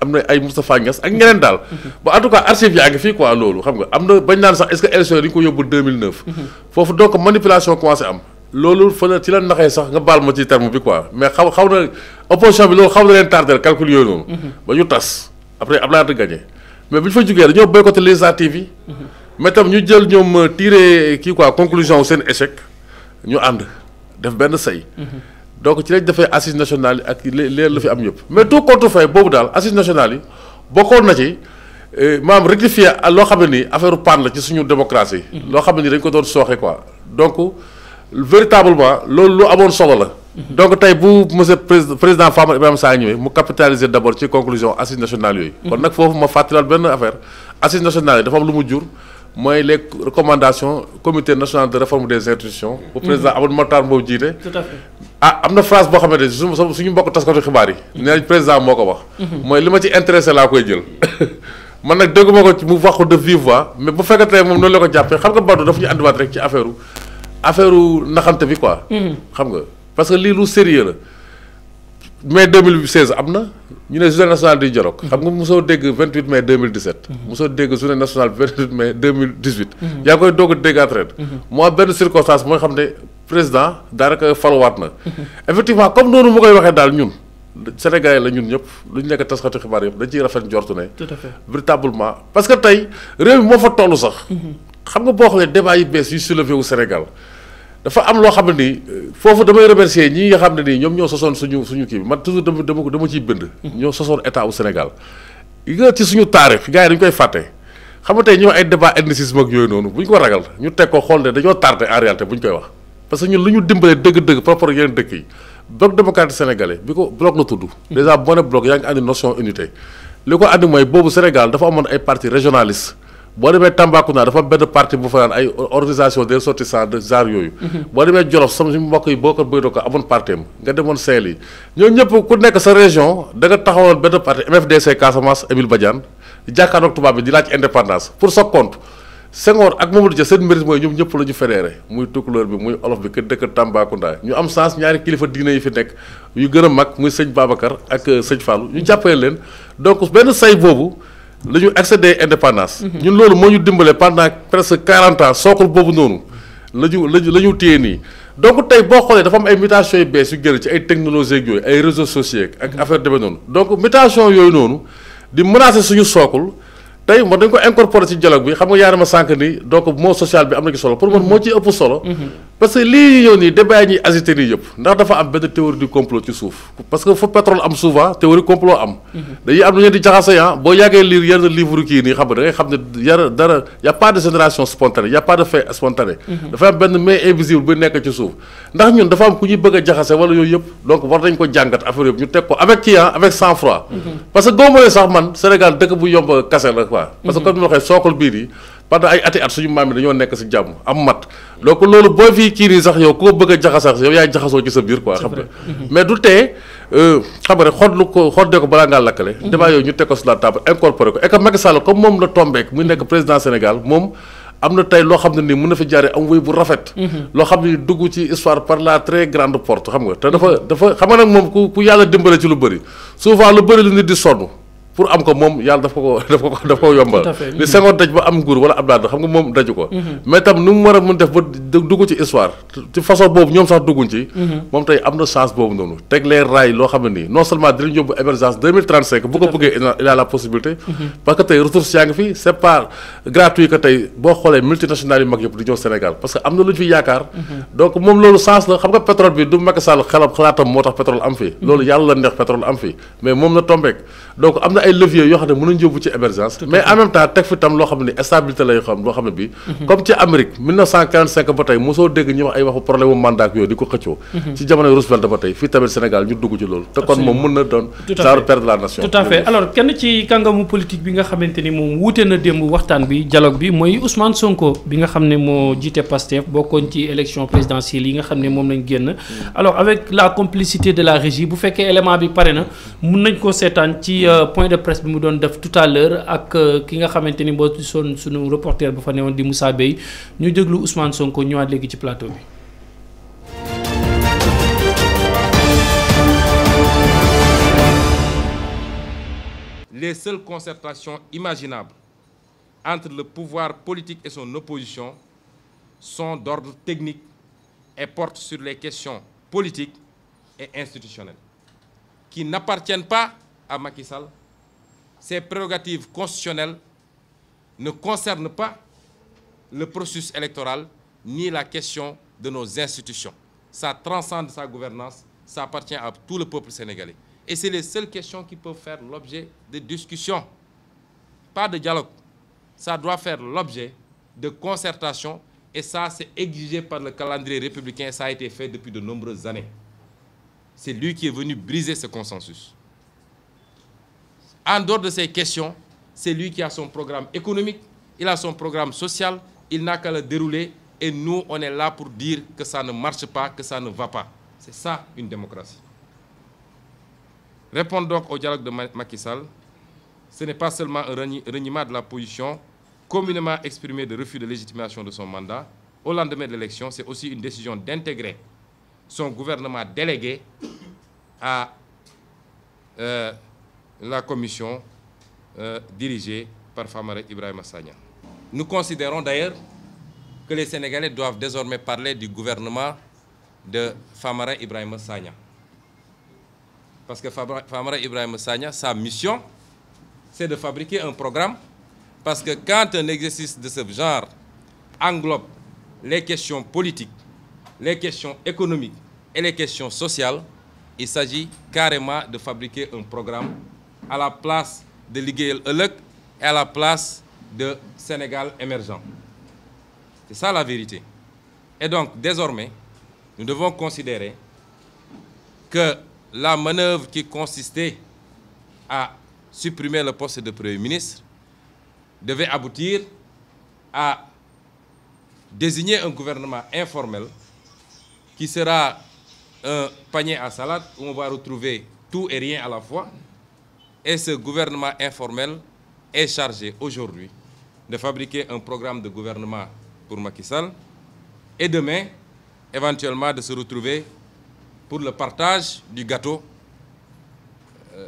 am na ay Moustapha Niasse ak ñeneen daal. ba en tout cas archive yaa ngi fii quoi loolu xam nga am na bañ naan sax est-ce que élection yi dañu ko yóbbu 2009. foofu donc manipulation commencé am. loolu fa la ci la naxee sax nga baal ma ci terme bi quoi mais xaw na opposition bi loolu xaw na leen tardé calcul yooyu noonu. ba ñu tas après Abdoulaye Wade gagné mais bu ñu fa jugee dañoo boycotté législatives yi. mais tam ñu jël ñoom tiré kii quoi conclusion seen échec ñu ànd def benn say. donc ci lañ defee assises nationales yi ak leen la fi am yëpp mais tout contre fait boobu daal assises nationales yi bokkoon na ci maanaam rectifier loo xam ne nii affaire panne la ci suñu démocratie. loo xam ne nii dañ ko doon sooxe quoi donc véritablement loolu lu amoon solo la. donc tey bu monsieur président Famara Ibrahima Sagna ñëwee mu capitaliser d' abord ci conclusion assises nationales yooyu. kon nag foofu ma fàttaliwaat benn affaire assises nationales yi dafa am lu mu jur. mooy les recommandations comité national de réforme des institutions. bu président Amadou Mahtar Mbow jiite. tout à fait am na phrase boo xamante ne suñu mbokk taskatu xibaar yi. nee nañ président moo ko wax. mooy li ma ci intéressé laa koy jël. man nag dégguma ko ci mu wax ko de vive voix mais bu fekkee moom noonu la ko jàppee xam nga Badou dafa ñu andiwaat rek ci affaire naxante bi quoi. xam nga parce que lii lu sérieux la. mai 2016 am na ñu ne journée nationale du dialogue. xam nga mosoo dégg 28 mai 2017. mosoo dégg journée nationale 28 mai 2018. yaa koy doog a déggaat ren. moo benn circonstance mooy xam ne président daanaka faluwaat na. effectivement comme noonu mu koy waxee daal ñun Sénégalais la ñun ñëpp lu ñu nekk taskatu xibaar yëpp dañ ciy rafet njortu ne. tout à fait véritablement parce que tey réew mi moo fa toll sax. xam nga boo xoolee débat yi bees yu soulevé wu Sénégal. dafa am loo xam ne nii foofu damay remercier ñi nga xam ne nii ñoom ñoo sosoon suñu kii bi man toujours dama ciy bind. ñoo sosoon état au Sénégal. yi nga ci suñu taarix gars yi dañu koy fàtte xam nga tey ñu ay débat ethnicisme ak yooyu noonu bu ñu ko ragal ñu teg ko xool ne dañoo tardé en réalité bu ñu koy wax. parce que ñun lu ñu dimbalee dëgg-dëgg par rapport ak yeneen dëkk yi bloc démocratique sénégalais bi ko bloc la tudd. déjà boo ne bloc yaa ngi andi notion unité. li ko andi mooy boobu Sénégal dafa amoon ay partis régionalistes. boo demee Tambacounda dafa benn parti bu fa naan ay organisation des ressortissants de genre yooyu. boo demee Jolof sama suñu mbokk yi boo ko bëgg ko amoon parti am nga demoon Saint-Louis ñooñu ñëpp ku nekk sa région da nga taxawal benn parti MFDC Casamance Émile Badiane di jàkkaarloog tubaab bi di laaj indépendance pour sa compte Senghor ak Mamadou Dia seen mérite mooy ñoom ñëpp la ñu fédéré muy tukulóor bi muy olof bi kër dëkk Tambacounda ñu am sens ñaari kilifa diine yi fi nekk yu gën a mag muy sëñ Babacar ak sëñ Fallou ñu jàppale leen donc benn say boobu. la ñu accéder indépendance. ñun loolu moo ñu dimbale pendant presque 40 ans sookul boobu noonu la ñu téye nii donc tey boo xoolee dafa am ay mutations yu bees yu génn ci ay technologies ak yooyu ay réseaux sociaux ak affaire demee noonu donc mutation yooyu noonu di menacer suñu sookul tey man dañ ko incorporer ci dialogue bi xam nga yaarama sànq ni donc mot social bi am na ci solo pour man moo ci ëpp solo. parce que lii ñëw nii débat yi ñuy agité nii yëpp ndax dafa am benn théorie du complot ci suuf parce que fu pétrole am souvent théorie complot am. dañuy am lu ñu di jaxase boo yàggee lire yenn livre kii nii xam nga da ngay xam ne dara y' a pas de génération spontanée y' a pas de fait spontané. dafa am benn main invisible bu nekk ci suuf ndax ñun dafa am ku ñuy bëgg a jaxase wala yooyu yëpp donc war nañ ko jàngat affaire yëpp ñu teg ko avec kii avec sang-froid. parce que góobalee sax man Sénégal dëkk bu yomb kase la quoi. parce que comme ni ma waxee sookal bii nii pendant ay ati at suñu maam yi dañoo nekk si jàmm am mat donc loolu boo fii kii nii sax yow ku ko bëgg a jaxasax yow yaay jaxasoo ci sa biir quoi xam nga mais du tee xam nga rek xoddee ko balaa ngaa lakkale débat yooyu ñu teg ko sur la table incorporé ko et que Macky Sall comme moom la tombeek muy nekk président Sénégal moom am na tey loo xam ne nii mën na fi jaaree am wéy bu rafet loo xam ne dugg ci histoire par la très grande porte xam nga te dafa xam nga nag moom ku yàlla dimbale ci lu bëri souvent lu bëri lu nit di sonn pour am ko moom yàlla daf ko yombal li Senghor daj ba am nguur wala Abdoulaye xam nga moom daju ko mais tam nu mu war a mën def ba dugg ci histoire ci façon boobu ñoom sax dugguñ ci moom tey am na chance boobu noonu teg les rails loo xam ne nii non seulement dinañ yóbbu émergence 2035 bu ko bëggee il a la possibilité parce que tey ressources yaa ngi fi c'est pas gratuit que tey boo xoolee multinationales yu mag yëpp di ñëw Sénégal parce que am na lu ñu fi yaakaar donc moom loolu chance la xam nga pétrole bi du Macky Sall xalaatam moo tax pétrole am fi loolu yàlla la neex pétrole am fi mais moom la tombeek donc am na ay leviers yoo xam ne mën nañu yóbbu ci émergence mais en même temps teg fi tam loo xam ne stabilité lay xam loo xam ne bii comme ci Amérique 1945 ba tey mosoo dégg ñu wax ay waxu problème mu mandat yooyu di ko xëccoo ci jamono Roosevelt ba tey fii tamit Sénégal ñu dugg ci loolu te kon moom mën na doon genre père de la nation tout à fait alors kenn ci kàngamu politique bi nga xamante ni moom wuute na démb waxtaan bi dialogue bi mooy Ousmane Sonko bi nga xam ne moo jiite Pastef bokkoon ci élection présidentielle yi nga xam ne moom lañ génn alors avec la complicité de la régie bu fekkee élément bi pare na mun nañ koo seetaan ci point de presse bi mu doon def tout à l'heure ak ki nga xamante ni boo son suñu reporter ba fa newoon di Moussa Bey ñu déglu Ousmane Sonko ñëwaat léegi ci plateau bi. Les seules concertations imaginables entre le pouvoir politique et son opposition sont d'ordre technique et portent sur les questions politiques et institutionnelles qui n'appartiennent pas à Macky Sall. Ces prérogatives constitutionnelles ne concernent pas le processus électoral ni la question de nos institutions. Ça transcende sa gouvernance, ça appartient à tout le peuple sénégalais. Et c'est les seules questions qui peuvent faire l'objet de discussions, pas de dialogue. Ça doit faire l'objet de concertation et ça, c'est exigé par le calendrier républicain. Ça a été fait depuis de nombreuses années. C'est lui qui est venu briser ce consensus. En dehors de ces questions, c'est lui qui a son programme économique, il a son programme social, il n'a qu'à le dérouler et nous, on est là pour dire que ça ne marche pas, que ça ne va pas. C'est ça, une démocratie. Répondre donc au dialogue de Macky Sall, ce n'est pas seulement un reniement de la position communément exprimée de refus de légitimation de son mandat. Au lendemain de l'élection, c'est aussi une décision d'intégrer son gouvernement délégué à la commission dirigée par Famara Ibrahima Sagna. Nous considérons d'ailleurs que les Sénégalais doivent désormais parler du gouvernement de Famara Ibrahima Sagna. Parce que Famara Ibrahima Sagna, sa mission, c'est de fabriquer un programme. Parce que quand un exercice de ce genre englobe les questions politiques, les questions économiques et les questions sociales, il s'agit carrément de fabriquer un programme à la place de Liggéeyal Ëllëg et à la place de Sénégal émergent. C'est ça la vérité. Et donc, désormais, nous devons considérer que la manœuvre qui consistait à supprimer le poste de Premier ministre devait aboutir à désigner un gouvernement informel qui sera un panier à salade où on va retrouver tout et rien à la fois. Et ce gouvernement informel est chargé aujourd'hui de fabriquer un programme de gouvernement pour Macky Sall et demain, éventuellement, de se retrouver pour le partage du gâteau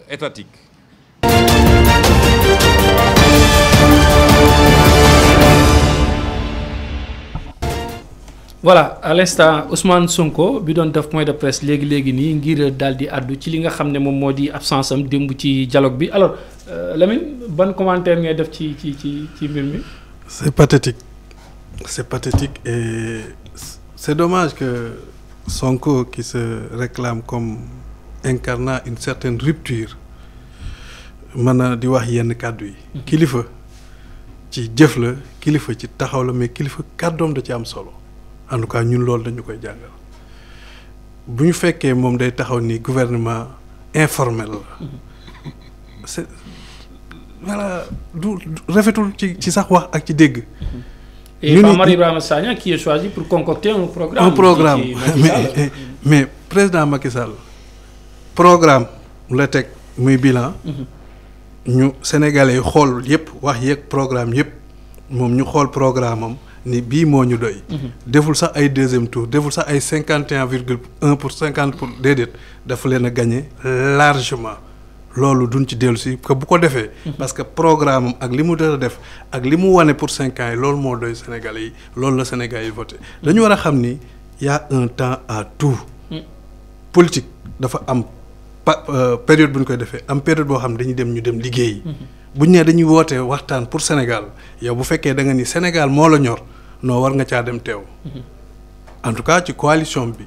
étatique. voilà à l'instant Ousmane Sonko bi doon def point de presse léegi nii ngir daal di àddu ci li nga xam ne moom moo di absence am démb ci dialogue bi alors Lamine ban commentaire ngay def ci mbir mi. c'est pathétique et c'est dommage que Sonko qui se réclame comme incarnant une certaine rupture mën a di wax yenn kàddu yi. kilifa ci jëf la kilifa ci taxaw la mais kilifa kàddoom da ci am solo en tout cas ñun loolu dañu koy jàngal bu ñu fekkee moom day taxaw ni gouvernement informel la c'est voilà du rafetul ci sax wax ak ci dégg. Et Famara Ibrahima Sagna qui est choisi pour concocter un programme. Mais président Macky Sall programme la teg muy bilan. ñu Sénégalais yi xool yëpp wax yeeg programme yëpp moom ñu xool programme am ni bii moo ñu doy. deful sax ay deuxième tour deful sax ay 51,1 pour déedéet dafa leen a gagné largement. loolu duñ ci dellu si que bu ko defee. parce que programme am ak li mu dara def ak li mu wane pour 5 ans yi loolu moo doy Sénégalais yi loolu la Sénégalais yi voté dañu war a xam ni y a un temps à tout. politique dafa am période bu ñu koy defee am période boo xam ne dañuy dem liggéeyi. bu ñu nee dañuy woote waxtaan pour Sénégal yow bu fekkee da nga ni Sénégal moo la ñor noo war nga caa dem teew. en tout cas ci coalition bi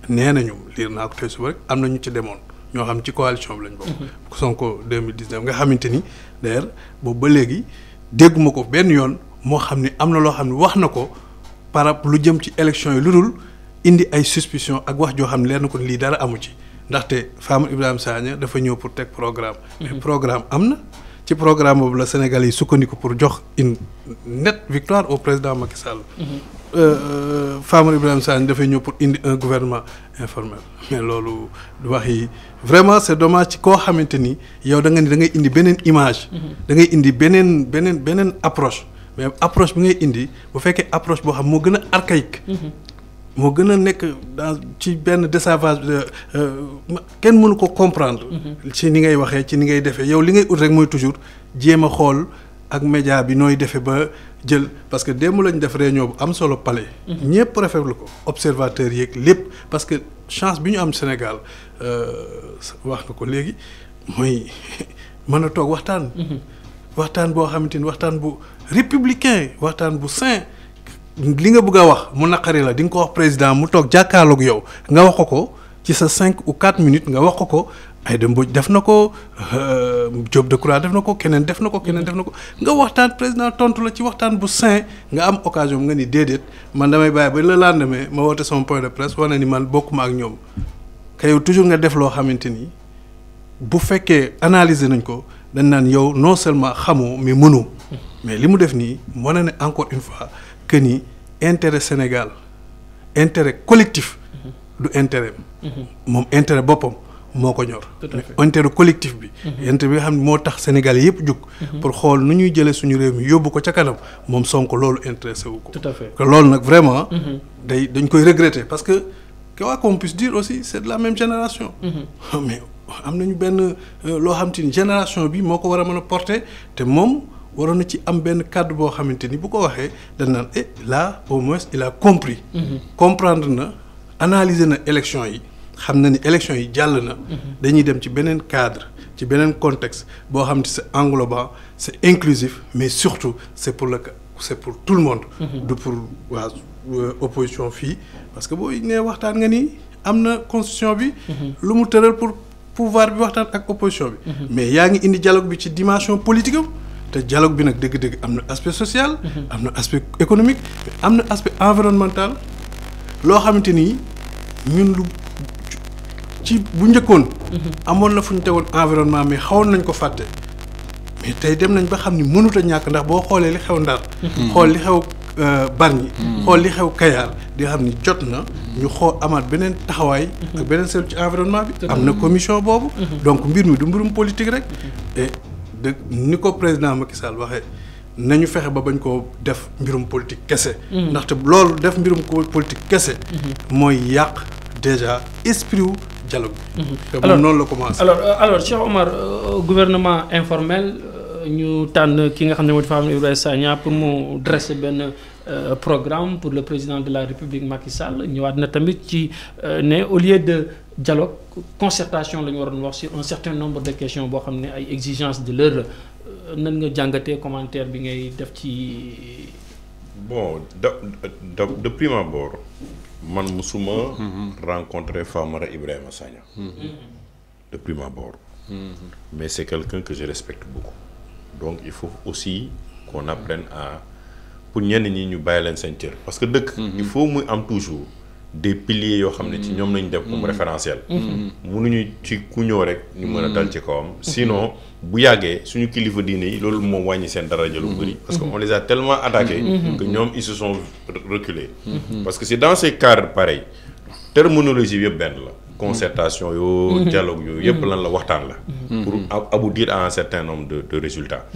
nee nañu liir naa ko tey suba rek am na ñu ci demoon. ñoo xam ci coalition bi lañ bokk. Sonko 2019 nga xamante ni d'ailleurs boobu ba léegi dégguma ko benn yoon moo xam ni am na loo xam ne wax na ko par rapport lu jëm ci élection yi lu dul indi ay suspicion ak wax joo xam ne leer na ko lii dara amu ci ndaxte Famara Ibrahima Sagna dafa ñëw pour teg programme. mais programme am na ci programme boobu la Sénégal yi sukkandiku pour jox une nette victoire au président Macky Sall. Famara Ibrahima Sagna dafay ñëw pour indi un gouvernement informel mais loolu wax yi vraiment c'est dommage ci koo xamante ni yow da ngay indi beneen image. da ngay indi beneen approche mais approche bi ngay indi bu fekkee approche boo xam moo gën a archaïque. moo gën a nekk dans ci benn déchavage kenn mënu ko comprendre. ci ni ngay waxee ci ni ngay defee yow li ngay ut rek mooy toujours jéem a xool ak média bi nooy defee ba jël parce que démb lañ def réunion bu am solo palais. ñëpp rafetlu ko observateurs yeeg lépp parce que chance bi ñu am Sénégal wax nga ko léegi mooy mën a toog waxtaan. waxtaan boo xamante ni waxtaan bu républicain waxtaan bu sain. li nga bëgg a wax mu naqari la di nga ko wax président mu toog jàkkaarloog yow nga wax ko ci sa 5 ou 4 minutes nga wax ko Aïda Mbodj def na ko Diop Decroix def na ko keneen def na ko nga waxtaan président tontu la ci waxtaan bu sain nga am occasion nga ni déedéet man damay bàyyi ba le lendemain ma woote sama point de presse wane ni man bokkuma ak ñoom ka yow toujours nga def loo xamante ni bu fekkee analyser nañ ko dañ naan yow non seulement xamoo mais mënoo mais li mu def nii wane ne encore une fois. que ni intérêt Sénégal intérêt collectif du intérêt moom intérêt boppam moo ko ñor mais intérêt collectif bi intérêt bi nga xam ne moo tax Sénégal yëpp jug pour xool nu ñuy jëlee suñu réew mi yóbbu ko ca kanam moom Sonko loolu intéressé wu ko tout à fait que loolu nag vraiment dañ koy regretter parce que quoi qu'on puisse dire aussi c'est de la même génération mais am nañu benn loo xam te ni génération bi moo ko war a mën a porter te moom waroon na ci am benn kàddu boo xamante ni bu ko waxee dañ naan là au moins il a compris. comprendre na analyser na élection yi xam na ni élection yi jàll na. dañuy dem ci beneen cadre ci beneen contexte boo xam ne c'est englobant c'est inclusif mais surtout c'est pour tout le monde. du pour waa opposition fii parce que boo nee waxtaan nga ni am na constitution bi. lu mu tëral pour pouvoir bi waxtaan ak opposition bi. mais yaa ngi indi dialogue bi ci dimension politique am. te dialogue bi nag dëgg-dëgg am na aspect social. am na aspect économique am na aspect environnemental loo xamante ni ñun lu ci bu njëkkoon. amoon na fu ñu tegoon environnement mais xawoon nañ ko fàtte mais tey dem nañ ba xam ni mënut a ñàkk ndax boo xoolee li xew Ndar. xool li xew Bargny. xool li xew Kayar di xam ni jot na ñu xool amaat beneen taxawaay. ak beneen seetlu ci environnement bi. am na commission boobu. donc mbir mi du mbirum politique rek. ni ko président Macky Sall waxee nañu fexe ba bañ koo def mbirum politique kese. ndaxte loolu def mbirum politique kese. mooy yàq déjà esprit wu dialogue bi. te moom noonu la commencé. alors Cheikh Omar gouvernement informel ñu tànn ki nga xam ne moo di Famara Ibrahima Sagna pour mu dresser benn programme pour le président de la République Macky Sall ñëwaat na tamit ci ne au lieu de dialogue concertation la ñu waroon wax sur un certain nombre de questions boo xam ne ay exigences de l'heure nan nga jàngatee commentaire bi ngay def ci. Bon de prime abord man musuma rencontrer Famara Ibrahima Sagna de prime abord mais c'est quelqu'un que je respecte beaucoup donc il faut aussi qu'on apprenne à pour ñenn ñi ñu bàyyi leen seen cër parce que dëkk il faut muy am toujours des piliers yoo xam ne ci ñoom lañu def comme référentiel mënuñu ci ku ñëw rek ñu mën a dal ci kawam sinon bu yàggee suñu kilifa diine yi loolu moom wàññi seen daraja lu bëri parce que on les a tellement attaqués que ñoom ils se sont reculés parce que c'est dans ces cadres pareils terminologie yëpp benn la concertation yoo dialogue yooyu yëpp lan la waxtaan la pour aboutir à un certain nombre de résultats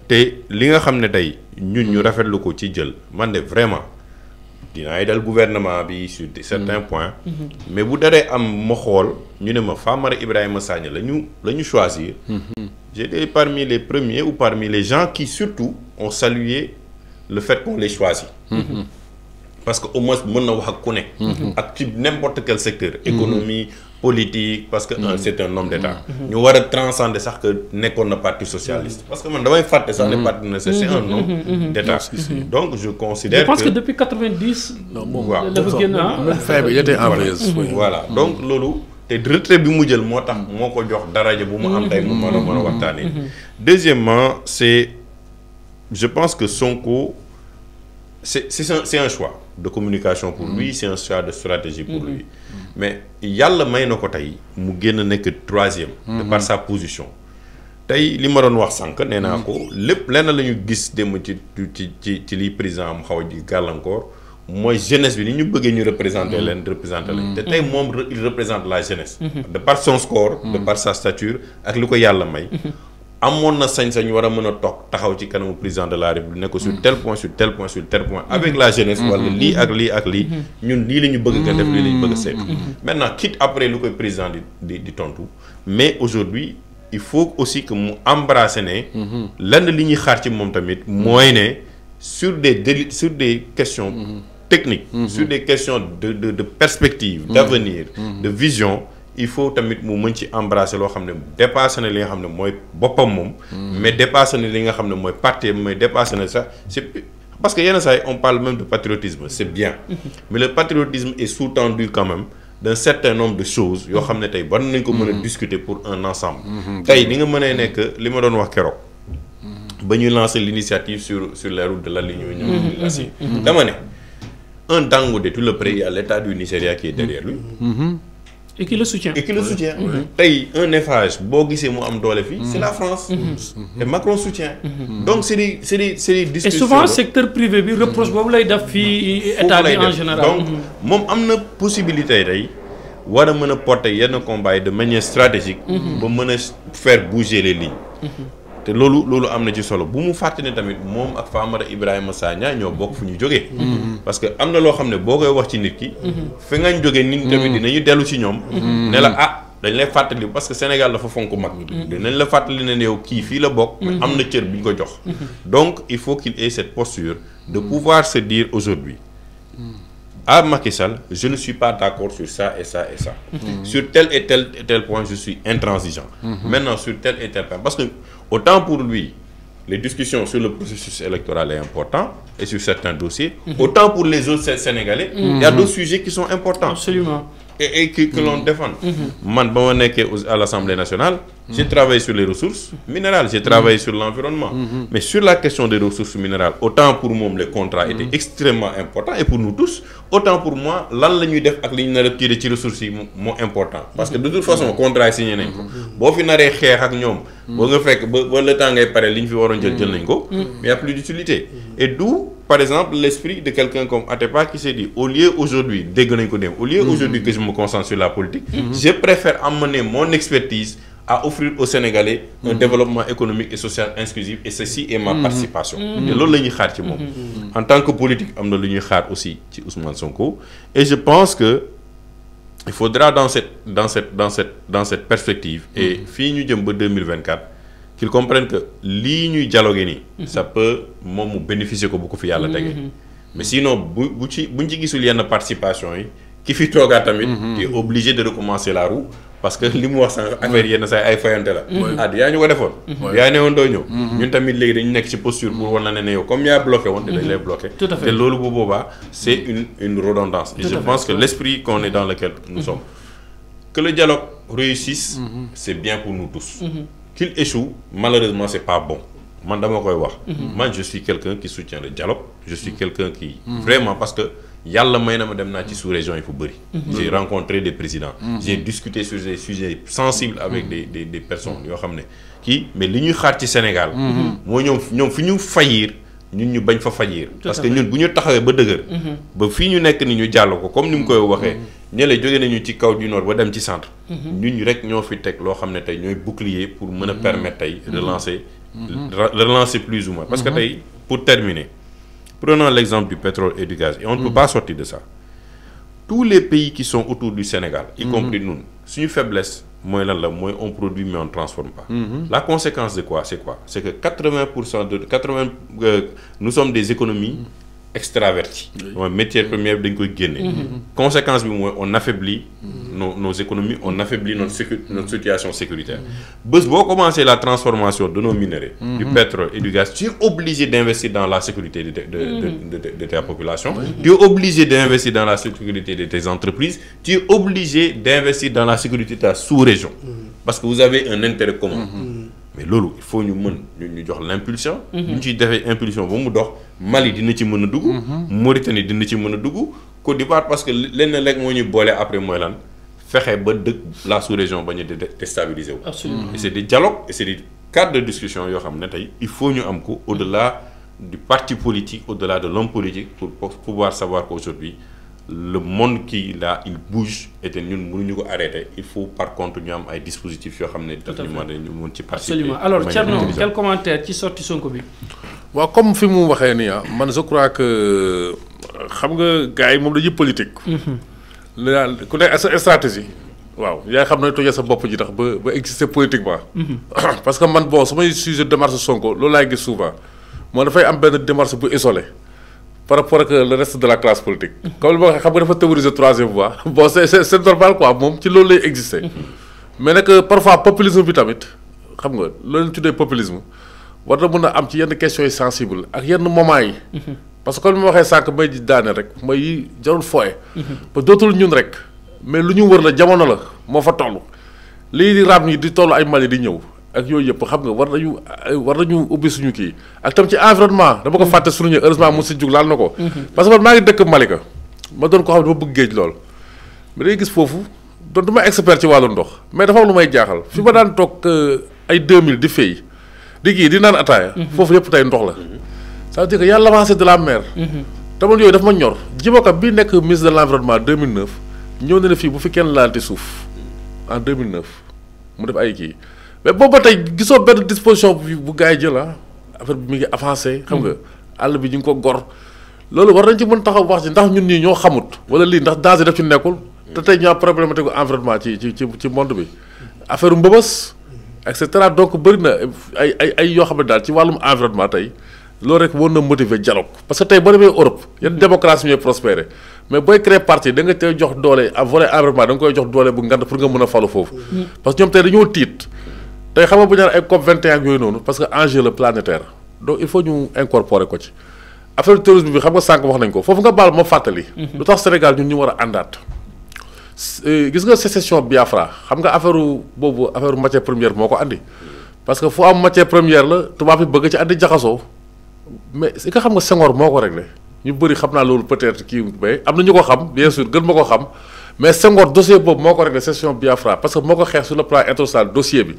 te li nga xam ne tey ñun ñu rafetlu ko ci jël man de vraiment dinaay dal gouvernement bi sur certains points mais bu daree am ma xool ñu ne ma Famara Ibrahima Sagna la ñu choisir j'étais parmi les premiers ou parmi les gens qui surtout ont salué le fait qu'on les choisit parce que au moins mën na wax ak ku ne ak ci n'importe quel secteur économie politique parce que c'est un homme d'État ñu war a transcender sax que nekkoon na parti socialiste parce que man damay fàtte sax ne parti na c'est un homme d'État donc je considère je pense que depuis 90 waaw dafa génn fin bi était en place voilà donc loolu te retrait bi mu jël moo tax moo ko jox daraja bu mu am tey mu mën a waxtaanee deuxièmement c'est je pense que Sonko c'est un choix de communication pour lui c'est un choix de stratégie pour lui mais yàlla may na ko tey mu génn nekk troisième de par sa position tey li ma doon wax sànq nee naa ko lépp lenn la ñu gis dem ci li président am xaw a ji gàllankoor mooy jeunesse bi ni ñu bëggee ñu représenter leen te tey moom il représente la jeunesse de par son score de par sa stature ak li ko yàlla may amoon na sañ-sañ war a mën a toog taxaw ci kanamu président de la République ne ko sur tel point sur tel point sur tel point avec la jeunesse wala lii ak lii ak lii ñun lii la ñu bëgg nga def lii la ñu bëgg a seet maintenant quitte après lu koy président di tontu mais aujourd'hui il faut aussi que mu embrasser ne lenn li ñuy xaar ci moom tamit mooy ne sur des questions techniques sur des questions de perspective d'avenir de vision il faut tamit mu mën ci embrasser loo xam ne dépassé na li nga xam ne mooy boppam moom mais dépassé na li nga xam ne mooy parti mais dépassé na sax c'est parce que yenn saa yi on parle même de patriotisme c'est bien mais le patriotisme est sous-tendu quand même d'un certain nombre de choses yoo xam ne tey war nañ ko mën a discuter pour un ensemble tey ni nga mënee nekk li ma doon wax keroog ba ñu lancer l'initiative sur les routes de l'alignement de l'acier dama ne un Dangote tout le près à l'état du Nigeria qui est derrière lui et qui le soutient. tey un Eiffage boo gisee mu am doole fii c'est la France et Macron soutient donc c'est des discussions et souvent secteur privé bi reproche boobu lay def fii état bi en général donc moom am na possibilité tey war a mën a porter yenn combat yi de manière stratégique ba mën a faire bouger les lignes te loolu am na ci solo bu mu fàtte ne tamit moom ak Famara Ibrahima Sagna ñoo bokk fu ñu jógee parce que am na loo xam ne boo koy wax ci nit ki fi ngañ jógee nit tamit dinañu dellu ci ñoom ne la dañ lay fàttali parce que Sénégal dafa fonk mag dinañ la fàttali ne yow kii fii la bokk mais am na cër bi ñu ko jox donc il faut qu'il ait cette posture de pouvoir se dire aujourd'hui à Macky Sall je ne suis pas d'accord sur ça et ça et ça sur tel et tel point je suis intransigeant maintenant sur tel et tel point parce que autant pour lui les discussions sur le processus électoral est important et sur certains dossiers autant pour les autres Sénégalais il y a d'autres sujets qui sont importants absolument et que l'on défend man ba ma nekkee à l'Assemblée nationale j'ai travaillé sur les ressources minérales j'ai travaillé sur l'environnement mais sur la question des ressources minérales autant pour moom les contrats étaient extrêmement importants et pour nous tous autant pour moi lan la ñuy def ak li ñu nar a tirer ci ressources yi moo important parce que de toute façon contrat yi signé nañ ko boo fi naree xeex ak ñoom boo nga fekk ba le temps ngay pare li ñu fi waroon jël nañ ko mais il y a plus d'utilité et d'où par exemple l'esprit de quelqu'un comme Atepa qui s'est dit au lieu aujourd'hui dégg nañ ko dem au lieu aujourd'hui que je me concentre sur la politique je préfère amener mon expertise à offrir aux Sénégalais un développement économique et social inclusif et ceci est ma participation te loolu la ñuy xaar ci moom en tant que politique am na lu ñuy xaar aussi ci Ousmane Sonko et je pense que il faudra dans cette perspective et fii ñu jëm ba 2024 qu'ils comprennent que lii ñuy dialoguer nii. ça peut moom mu bénéficier ko bu ko fi yàlla tegee. mais sinon buñ ci gisul yenn participation yi ki fi toogaa tamit. tu es obligé de recommencer la roue. parce que li mu wax sànq affaire yenn saa ay fayante la. yaa ñu ko defoon. yaa ne woon doo ñëw. ñun tamit léegi dañu nekk ci posture pour wan la ne yow comme yaa bloqué woon. dañ lay bloqué. tout à fait te loolu bu boobaa c' est une redondance. et je pense que l' esprit qu'on est dans lequel nous sommes. que le dialogue réussisse. c' est bien pour nous tous. qu'il échoue malheureusement c' est pas bon. man dama koy wax. man je suis quelqu'un qui soutient le dialogue. je suis quelqu'un qui. vraiment parce que. yàlla may na ma dem naa ci sous-région yi fu bëri. j'ai rencontré des présidents. j'ai discuté sur des sujets sensibles avec des personnes yoo xam ne kii mais li ñuy xaar ci Sénégal. moo ñoom fi ñu faillir ñun ñu bañ fa faillir. parce que ñun bu ñu taxawee ba dëgër. ba fii ñu nekk ni ñu jàll ko comme ni mu koy waxee. ñe la jóge nañu ci kaw du nord ba dem ci centre. ñun rek ñoo fi teg loo xam ne tey ñooy bouclier pour mën a permettre tey relancer plus ou moins. parce que tey pour terminer. Prenons l'exemple du pétrole et du gaz et on ne peut pas sortir de ça. Tous les pays qui sont autour du Sénégal, y compris nous, suñu faiblesse mooy lan la mooy on produit mais on ne transforme pas. La conséquence de quoi c'est quoi? C'est que 80% nous sommes des économies extraverties. mooy matière première bi dañ koy génne. Conséquence bi mooy on affaiblit nos économies, on affaiblit notre situation sécuritaire. Bés boo commencé la transformation de nos minerais, du pétrole et du gaz, tu es obligé d'investir dans la sécurité de ta population, tu es obligé d'investir dans la sécurité de tes entreprises, tu es obligé d'investir dans la sécurité de ta sous-région, parce que vous avez un intérêt commun. Mais loolu il faut ñu jox l'impulsion. ñu ciy defee impulsion ba mu dox Mali dina ci mën a dugg. Mauritanie dina ci mën a dugg. Côte d'Ivoire parce que lenn rek moo ñuy boole après mooy lan fexe ba dëkk la sous-région ba ñu déstabiliser wu. Absolument. Et c'est des dialogues et c'est des cadres de discussion yoo xam ne tey il faut ñu am ko au-delà du parti politique, au-delà de l'homme politique pour pouvoir savoir qu'aujourd'hui le monde qui là il bouge et te ñun mënuñu ko arrêter. Il faut par contre ñu am ay dispositifs yoo xam ne daf ñu mën ci participer. Absolument. Alors Thierno quel commentaire ci sorti Sonko bi. waaw comme fi mu waxee nii man je crois que xam nga gars yi moom dañuy politique. ku nekk sa stratégie. waaw yaa xam ne tojee sa bopp ji tax ba exister politiquement. parce que man bon su may sujet démarche Sonko loolu laay gis souvent moo dafay am benn démarche bu isolé par rapport ak le reste de la classe politique. comme li ma waxee xam nga dafa théoriser troisième voie bon c'est normal quoi moom ci loolu lay exister. mais nag parfois populisme bi tamit xam nga loolu tuddee populisme war na mën a am ci yenn questions yi sensibles ak yenn moments yi. parce que comme ni ma waxee sànq may daane rek may jarul fooye. ba dootul ñun rek. mais lu ñu wër la jamono la moo fa toll lii di raam yi di toll ay Mali di ñëw ak yooyu yëpp xam nga war nañu ubbi suñu kii ak tam ci environnement dama ko fàtte suñu heureusement mu si jug laal na ko. parce que man maa ngi dëkk Malika ma doon ko xam ne dama bëgg géej lool mais day gis foofu doon du ma expert ci wàllu ndox mais dafa am lu may jaaxal fi ma daan toog ay 2000 di fay di kii di naan ataaya. foofu yëpp tey ndox la. ça veut dire que y a l'avancée de la mer. tamit yooyu dafa ma ñor Djiboka bi nekk ministre de l'environnement 2009. ñëw na ne fii bu fi kenn laalati suuf en 2009 mu def ay kii mais boobu ba tey gisoo benn disposition bu gars yi jël affaire bi mi ngi avancé. xam nga àll bi ñu ngi ko gor. loolu war nañ ci mën taxaw wax ci ndax ñun ñii ñoo xamut wala lii ndax danger def ci nekkul. te tey ñu am problématique environnement ci monde bi. affaire mbëbës et cetera donc bëri na ay yoo xam ne daal ci wàllum environnement tey. loolu rek war na motiver dialogue parce que tey boo demee Europe yenn démocratie ñooy prospérer mais booy créer parti da nga tey jox doole à volet environnement da nga koy jox doole bu ngand pour nga mën a falu foofu. parce que ñoom tey dañoo tiit tey xam nga bu ñu naan ay COP 21 ak yooyu noonu parce que enjeu la planétaire donc il faut ñu incorporer ko ci. affaire terrorisme bi xam nga sànq wax nañ ko foofu nga baal ma fàttali. lu tax Sénégal ñun ñu war a àndaat. gis nga sécession Biafra xam nga affaire boobu affaire matière première moo ko andi parce que fu am matière première la tubaab yi bëgg ci andi jaxasoo. mais si nga xam nga Senghor moo ko réglé ñu bëri xam naa loolu peut-être kii mais am na ñu ko xam bien sûr gën ma ko xam mais Senghor dossier boobu moo ko réglé session Biafra parce que moo ko xeex sur le plan international dossier bi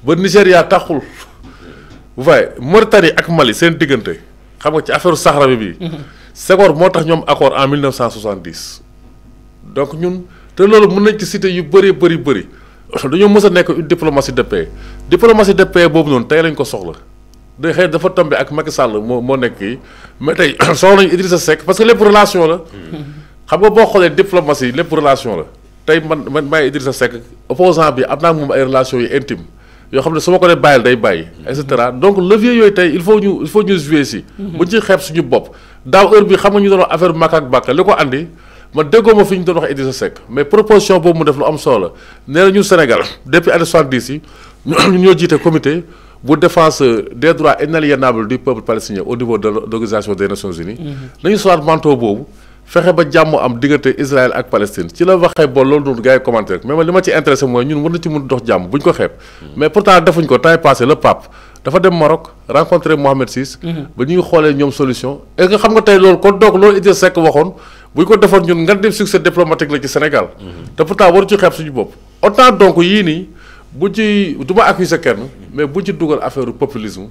ba Nigéria taxul. vous voyez Mauritanie ak Mali seen diggante xam nga ci affaire Sahara bi. Senghor moo tax ñoom accord en 1970. donc ñun te loolu mën nañ ci cité yu bëri dañoo mës a nekk une diplomatie de paix diplomatie de paix boobu noonu tey lañ ko soxla. day xëy dafa tombé ak Macky Sall moo nekk kii mais tey soxla nañu Idrissa Seck parce que lépp relation la. xam nga boo xoolee diplomatie lépp relation la tey man maay Idrissa Seck opposant bi am naa moom ay relations yu intime yoo xam ne su ma ko dee bàyyil day bàyyi et cetera donc levier yooyu tey il faut ñu jouer si bu ci xeeb suñu bopp daaw heure bi xam nga ñu doon wax affaire Makka ak Bakka li ko andi ma déggoo ma fi ñu doon wax Idrissa Seck mais proposition boobu mu def lu am solo la nee na ñun Sénégal depuis année 70 yi ñun ñoo jiite comité bu défense des droits inaliénables du peuple palestinien au niveau de l'Organisation des Nations Unies nañu soit manteau boobu fexe ba jàmm am diggante Israël ak Palestine ci la waxee ba loolu noonu gars yi commenté rek mais man li ma ci intéressé mooy ñun war na ci mun dox jàmm bu ñu ko xeeb mais pourtant defuñ ko temps passé le pape dafa dem Maroc rencontré Mohamed VI ba ñu ngi xoolee ñoom solution et que xam nga tey loolu kon donc loolu Idrissa Seck waxoon bu ñu ko defoon ñun nga dem succès diplomatique la ci Sénégal te pourtant waru ci xeeb suñu bopp autant donc yii nii bu ci du ma accuser kenn mais bu ci dugal affaire populisme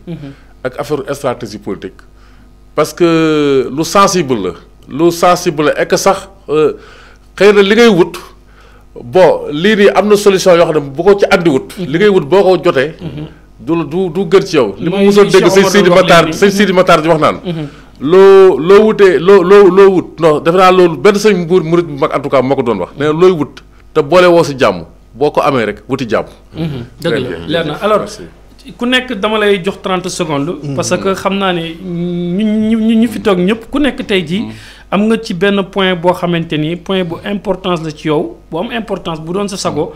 ak affaire stratégie politique parce que lu sensible la et que sax xëy na li ngay wut bon lii nii am na solution yoo xam ne bu ko ci andi wut li ngay wut boo ko jotee du gën ci yow li ma mosoon dégg sëñ Sidi Matar di wax naan loo wutee loo wut non defe naa loolu benn sëñ mbuur murit bu mag en tout cas moo ko doon wax nee na looy wut te boole woo si jàmm boo ko amee rek wuti jàmm dëgg la leer na alors ku nekk dama lay jox 30 secondes parce que xam naa ne ñu fi toog ñëpp ku nekk tey jii am nga ci benn point boo xamante ni point bu importance la ci yow bu am importance bu doon sa sago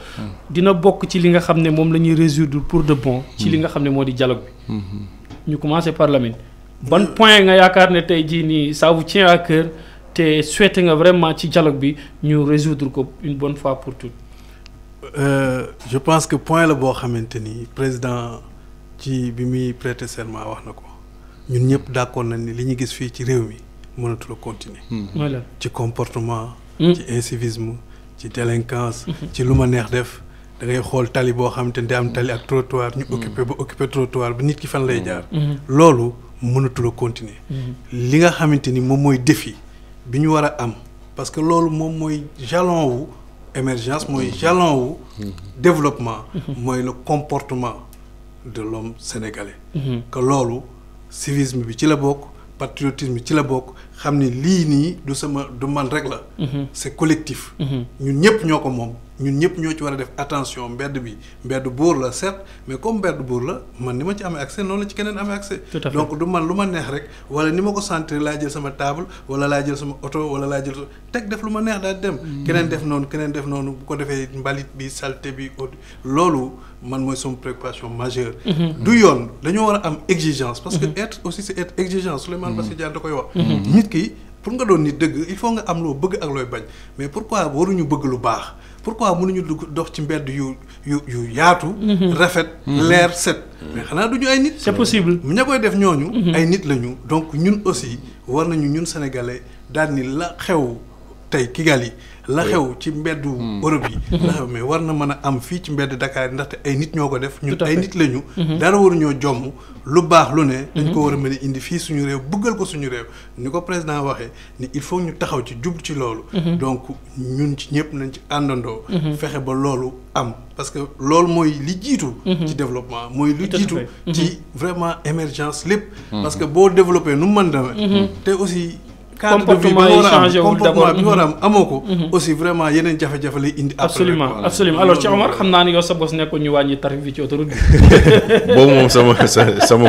dina bokk ci li nga xam ne moom la ñuy résoudre pour de bon ci li nga xam ne moo di dialogue bi ñu commencé par Lamine ban point nga yaakaar ne tey jii nii ça vous tient à cœur te souhaité nga vraiment ci dialogue bi ñu résoudre ko une bonne fois pour toutes je pense que point la boo xamante ni président ci bi muy prêter serment wax na ko ñun ñëpp d'accord nañ ni li ñu gis fii ci réew mi mënatul a continuer ci comportement ci incivisme ci délinquance ci lu ma neex def da ngay xool tali boo xamante ni day am tali ak trottoir ñu occupé trottoir bi nit ki fan lay jaar loolu mënatul a continuer li nga xamante ni moom mooy défi bi ñu war a am parce que loolu moom mooy jalon wu émergence mooy jalon wu développement mooy le comportement de l'homme sénégalais que loolu civisme bi ci la bokk patriotisme bi ci la bokk xam ni lii nii du man rek la c'est collectif ñun ñëpp ñoo ko moom ñun ñëpp ñoo ci war a def attention mbedd bi mbedd buur la certes mais comme mbedd buur la man ni ma ci amee accès noonu la ci keneen amee accès donc du man lu ma neex rek wala ni ma ko sentir laa jël sama table wala laa jël sama oto wala laa jël teg def lu ma neex daal dem keneen def noonu bu ko defee mbalit bi saleté bi loolu man mooy sama préoccupation majeure du yoon dañoo war a am exigence parce que être aussi c'est être exigeant Souleymane Bassirou Diagne da koy wax nit ki pour nga doon nit dëgg il faut nga am loo bëgg ak looy bañ mais pourquoi waruñu bëgg lu baax pourquoi mënuñu dox ci mbedd yu yaatu rafet leer set mais xanaa duñu ay nit c'est possible ña koy def ñooñu ay nit lañu donc ñun aussi war nañu ñun sénégalais daal ni la xew tey Kigali la xew ci mbeddu Europe yi la xew mais war na mën a am fii ci mbedd Dakar yi ndaxte ay nit ñoo ko def ñun ay nit lañu dara waruñoo jomm lu baax lu ne dañ ko war a mën a indi fii suñu réew bëggal ko suñu réew ni ko président waxee ni il faut ñu taxaw ci jublu ci loolu donc ñun ci ñëpp nañ ci àndandoo fexe ba loolu am parce que loolu mooy li jiitu ci développement mooy li jiitu ci vraiment émergence lépp parce que boo développé nu mu mën demee te aussi comportement yi changé wul d'abord bi war a am amoo ko aussi vraiment yeneen jafe-jafe lay indi absolument alors ci Omar xam naa ni yow sa bos nekkoon ñu wàññi tarif bi ci autoroute bi boobu moom sama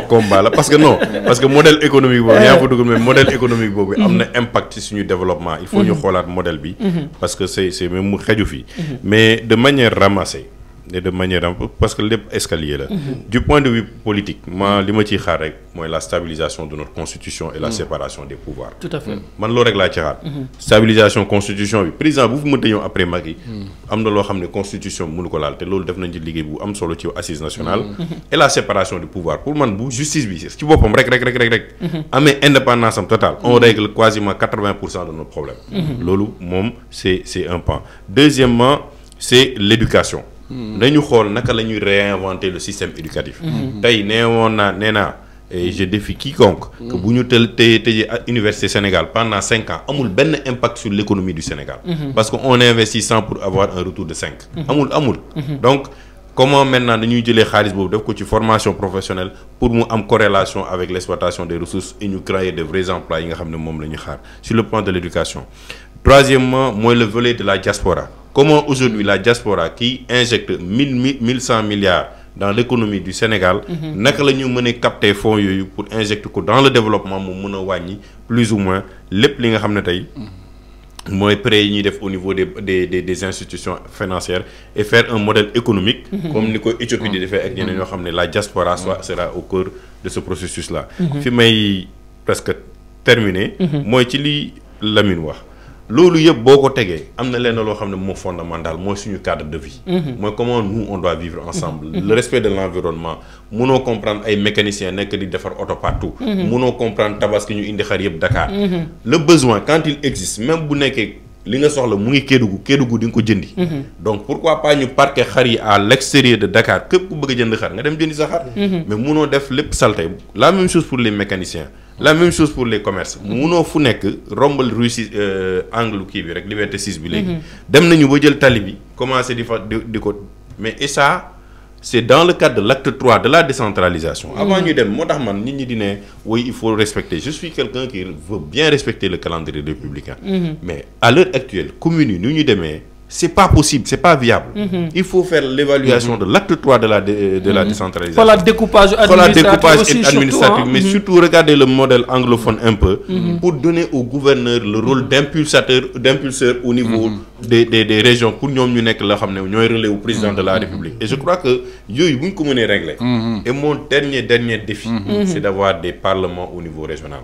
combat la parce que modèle économique boobu yaa fa dugg mais modèle économique boobu am na impact ci suñu développement il faut ñu xoolaat modèle bi parce que c'est même mu xeju fii mais de manière ramassée et de manière parce que lépp escalier la du point de vue politique li ma ciy xaar rek mooy la stabilisation de notre constitution et la séparation des pouvoirs tout à fait man loolu rek laa ci xaar stabilisation constitution bi président bu fu mënta ñëw après Macky am na loo xam ne constitution bi mënu ko laal te loolu def nañ ci liggéey bu am solo ci assise nationale et la séparation du pouvoir pour man bu justice bi ci boppam rek amee indépendance am totale on règle quasiment 80% de nos problèmes loolu moom c'est un pan deuxièmement c'est l'éducation nañu xool naka la ñuy réinventer le système éducatif tey nee naa et je défie quiconque que bu ñu tëjee université Sénégal pendant 5 ans amul benn impact sur l'économie du Sénégal parce que on investit 100 pour avoir un retour de 5 amul donc comment maintenant dañuy jëlee xaalis boobu def ko ci formation professionnelle pour mu am corrélation avec l'exploitation des ressources et ñu créer de vrais emplois yi nga xam ne moom la ñu xaar sur le plan de l'éducation troisièmement mooy le volet de la diaspora comment aujourd'hui la diaspora qui injecte 1100 milliards dans l'économie du Sénégal naka la ñu mën a capter fonds yooyu pour injecter ko dans le développement mu mën a wàññi plus ou moins lépp li nga xam ne tey mooy prêt yi ñuy def au niveau des institutions financières et faire un modèle économique comme ni ko Éthiopie di defee ak ñeneen ñoo xam ne la diaspora sera au cœur de ce processus là fi may presque terminé mooy ci li Lamine wax loolu yëpp boo ko tegee am na lenn loo xam ne moo fondamental mooy suñu cadre de vie mooy comment nous on doit vivre ensemble le respect de l'environnement munoo comprendre ay mécaniciens nekk di defar auto partout munoo comprendre tabaski ñu indi xar yëpp Dakar le besoin quand il existe même bu nekkee li nga soxla mu ngi Kédougou di nga ko jëndi donc pourquoi pas ñu parquer xar yi à l'extérieur de Dakar képp ku bëgg a jënd xar nga dem jëndi sa xar mais munoo def lépp salté la même chose pour les mécaniciens la même chose pour les commerces munoo fu nekk rombal Russie angle kii bi rek Liberté 6 bi léegi dem nañu ba jël tali bi commencé di fa di ko mais et ça c'est dans le cadre de l'acte 3 de la décentralisation avant ñu dem moo tax man nit ñi di ne oui il faut respecter je suis quelqu'un qui veut bien respecter le calendrier républicain mais à l'heure actuelle communes yi nu ñu demee c'est pas possible, c'est pas viable. Il faut faire l'évaluation de l'acte 3 de la décentralisation. Pour la découpage administratif, mais surtout regarder le modèle anglophone un peu pour donner au gouverneur le rôle d'impulseur au niveau des régions pour ñoom ñu nekk la xam ne ñooy relais au président de la République. Et je crois que yooyu bu ñu ko mënee régler. Et mon dernier défi, c'est d'avoir des parlements au niveau régional.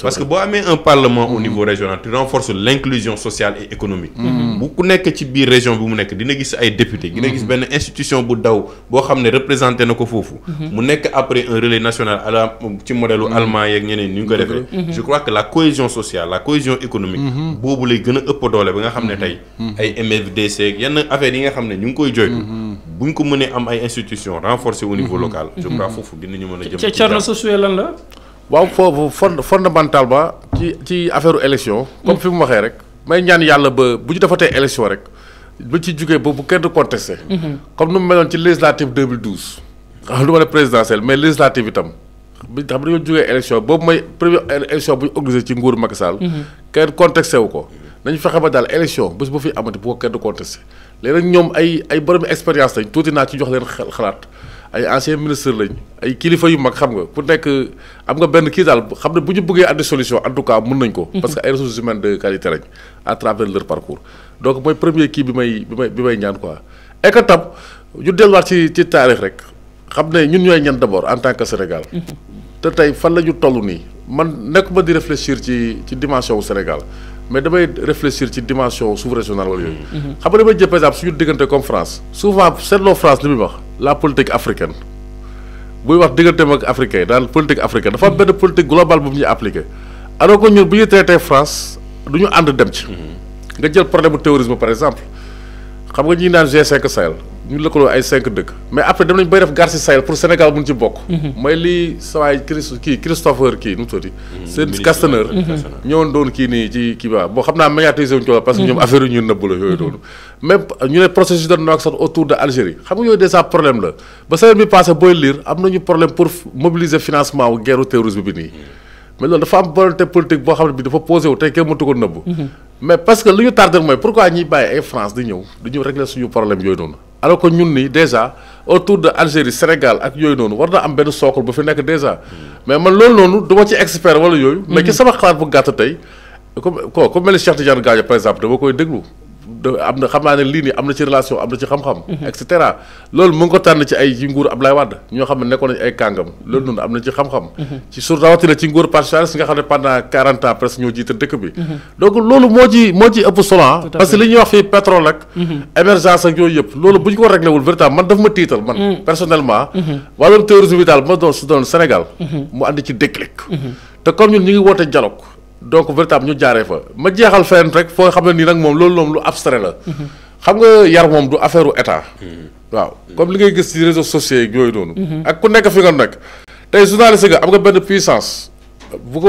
Parce que boo amee un parlement au niveau régional, tu renforces l'inclusion sociale et économique. Bu ku nekk ci biir région bi mu nekk dina gis ay député dina gis benn institution bu daw boo xam ne représenté na ko foofu mu nekk après un relais national à la ci modèle allemand yeeg ñeneen ni ñu ko defee je crois que la cohésion sociale la cohésion économique boobu lay gën a ëpp doole ba nga xam ne tey ay MFDC ak yenn affaires yi nga xam ne ñu ngi koy joytu bu ñu ko mënee am ay institutions renforcées au niveau local je crois foofu dinañu mën a jëm ci Thierno Sossoé lan la waaw foofu fondamentalement ci affaire élection comme fi mu waxee rek may ñaan yàlla ba bu ñu defatee élection rek ba ci jugee ba bu kenn contesté comme nu mu meloon ci législative 2012 xam lu ma ne présidentielle mais législative itam bi xam dañoo jugee élection boobu mooy première élection bu ñu organisé ci nguuru Macky Sall kenn contesté wu ko nañu fexe ba daal élection bés bu fi amati bu ko kenn contesté léegi nag ñoom ay borom expérience lañ tuuti naa ci jox leen xalaat ay ancien ministre lañ ay kilifa yu mag xam nga ku nekk am nga benn kii daal xam ne bu ñu bëggee andi solution en tout cas mën nañ ko parce que ay ressources humaines de qualité lañ à travers leur parcours donc mooy premier kii bi may ñaan quoi et que tam ñu delluwaat ci taarix rek xam ne ñun ñooy ñan d'abord en tant que Sénégal te tey fan la ñu toll nii man nekkuma di réfléchir ci dimension wu Sénégal mais damay réfléchir ci dimension sous-régionale wala yooyu xam nga damay jël par exemple suñu diggante comme France souvent seetloo France li muy wax la politique africaine buy wax digganteem ak africain dans politique africaine dafa am benn politique globale bu ñuy appliqué alors que ñun bu ñu traité France du ñu ànd dem ci nga jël problème bu terrorisme par exemple xam nga ñi naan G5 Sahel ñu lëkkaloo ay 5 dëkk mais après dem nañ bay def Garci Sahel pour Sénégal mun ci bokk mooy lii sawaay Christopher kii nu mu tuddati seen Castaner ñëwoon doon kii nii ci kii ba boo xam naa médiatisé wuñ ko parce que ñoom affaire yu ñu nëbb la yooyu doonu même ñu ne processus de Nouakchott autour de Algérie xam nga yooyu déjà problème la ba semaine bi passé booy lire am nañu problème pour mobiliser financement wu guerre terrorisme bi nii mais loolu dafa am volonté politique boo xam ne bi dafa posé wu tey kenn mënatu ko nëbb mais parce que lu ñu tardé mooy pourquoi ñuy bàyyi ay France di ñëw régler suñu problème yooyu noonu alors que ñun nii déjà autour de Algérie Sénégal ak yooyu noonu war na am benn socle bu fi nekk déjà mais man loolu noonu du ma ci expert wala yooyu mais ci sama xalaat bu gàtt tey comme mel ni Cheikh Tidiane Gadio par exemple dama koy déglu am na xam naa ne lii nii am na ci relation am na ci xam-xam et cetera loolu mu ngi ko tànn ci ay ci nguur Ablaye Wade ñoo xam ne nekkoon nañu ay kàngam loolu noonu am na ci xam-xam ci sur rawatina ci nguur Parti socialiste nga xam ne pendant 40 ans presque ñoo jiite dëkk bi donc loolu moo ci ëpp solo parce que li ñuy wax fii pétrole ak émergence ak yooyu yëpp loolu bu ñu ko réglé wul véritablement man daf ma tiital man personnellement wàllum terrorisme bi daal ma doon Sénégal mu andi ci déclic te comme ñun ñu ngi woote dialogue donc véritable ñu jaaree fa ma jeexal fenn rek foo xam ne nii nag moom loolu moom lu abstrait la xam nga yar moom du affaire u état waaw comme li ngay gis ci réseaux sociaux yi yooyu noonu ak ku nekk fi nga nekk tey journaliste nga am nga benn puissance bu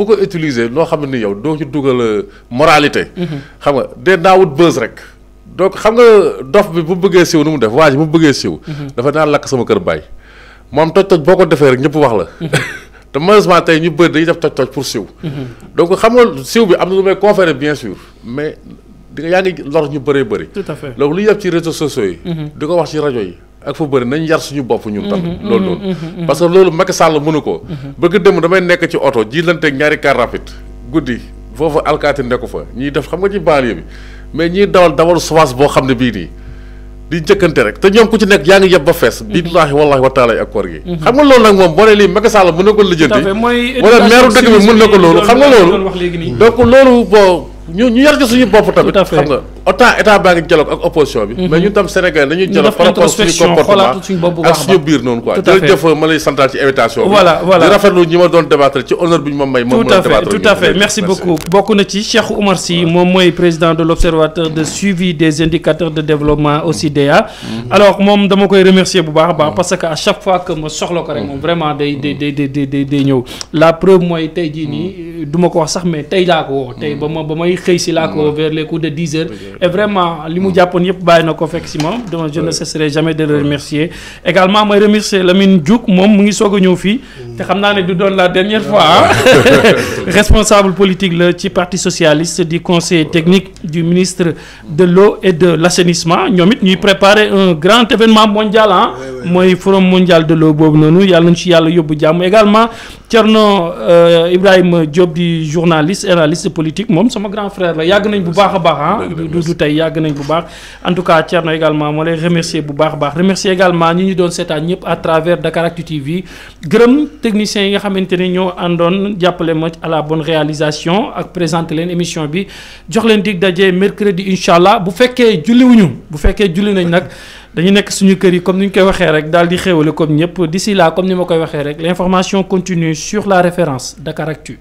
ko utiliser loo xam ne ni yow doo ci dugal moralité xam nga dee naawut buzz rek donc xam nga dof bi bu bëggee siw nu mu def waa ji bu bëggee siw dafa naan lakk sama kër baay moom toj boo ko defee rek ñëpp wax la te malheureusement tey ñu bëri dañuy def toj pour siw donc xam nga siw bi am na lu may conférer bien sûr mais yaa ngi lor ñu bëree bëri tout à fait donc lu ñu def ci réseaux sociaux yi di ko wax ci rajo yi ak fa bëri nañ yar suñu bopp ñun tam loolu noonu parce que loolu Macky Sall mënu ko bëgg dem damay nekk ci oto jiilanteeg ñaari car rapide guddi foofu alkaati nekku fa ñiy def xam nga ci banlieue bi mais ñiy dawal sauvage boo xam ne bii nii di njëkkante rek te ñoom ku ci nekk yaa ngi yeb ba fees billaahi wallaahi wa taala ak koor gi xam nga loolu nag moom boo ne lii Macky Sall mën na ko lijjanti wala meeru dëkk bi mën na ko loolu xam nga loolu donc loolu bon ñu yar ci suñu bopp tamit xam nga autant état baa ngi dialogue ak opposition bi mais ñun tam Sénégal dañuy dialogue par rapport suñu comportement ak suñu biir noonu quoi jërëjëf ma lay santaal ci invitation bi di rafetlu ñi ma doon débattre ci honneur bi ñu ma may moom mën a débattre tout à fait merci beaucoup bokk na ci Cheikh Oumar Sy moom mooy président de l'observatoire de suivi des indicateurs de développement OCDEA alors moom dama koy remercier bu baax a baax parce que à chaque fois que ma soxla ko rek moom vraiment day ñëw la preuve mooy tey jii nii du ma ko wax sax mais tey laa ko woo tey ba may xëy si laa ko vers les coups de 10 heures et vraiment li mu jàppoon yëpp bàyyi na ko fekk si moom donc je ne cesserai jamais de le remercier également may remercier Lamine Diouk moom mu ngi soog a ñëw fii te xam naa ne du doon la dernière fois responsable politique la ci parti socialiste du conseil technique du ministre de l'eau et de l'assainissement ñoom it ñuy préparer un grand événement mondial mooy forum mondial de l'eau boobu noonu yàlla nañu ci yàlla yóbbu jàmm également Thierno Ibrahima Diop di journaliste et analyste politique moom sama grand frère la yàgg nañ bu baax a baax du tey yàgg nañ bu baax en tout cas Thierno également moo lay remercier bu baax a baax remercier également ñi ñu doon seetaan ñëpp à travers Dakaractu TV gërëm techniciens yi nga xamante ne ñoo àndoon jàppale ma à la bonne réalisation ak présenter leen émission bi jox leen dig daje mercredi incha allah bu fekkee julli nañ nag dañu nekk suñu kër yi comme ni ñu koy waxee rek daal di xéwale comme ñëpp d'ici là comme ni ma koy waxee rek l'information continue sur la référence Dakaractu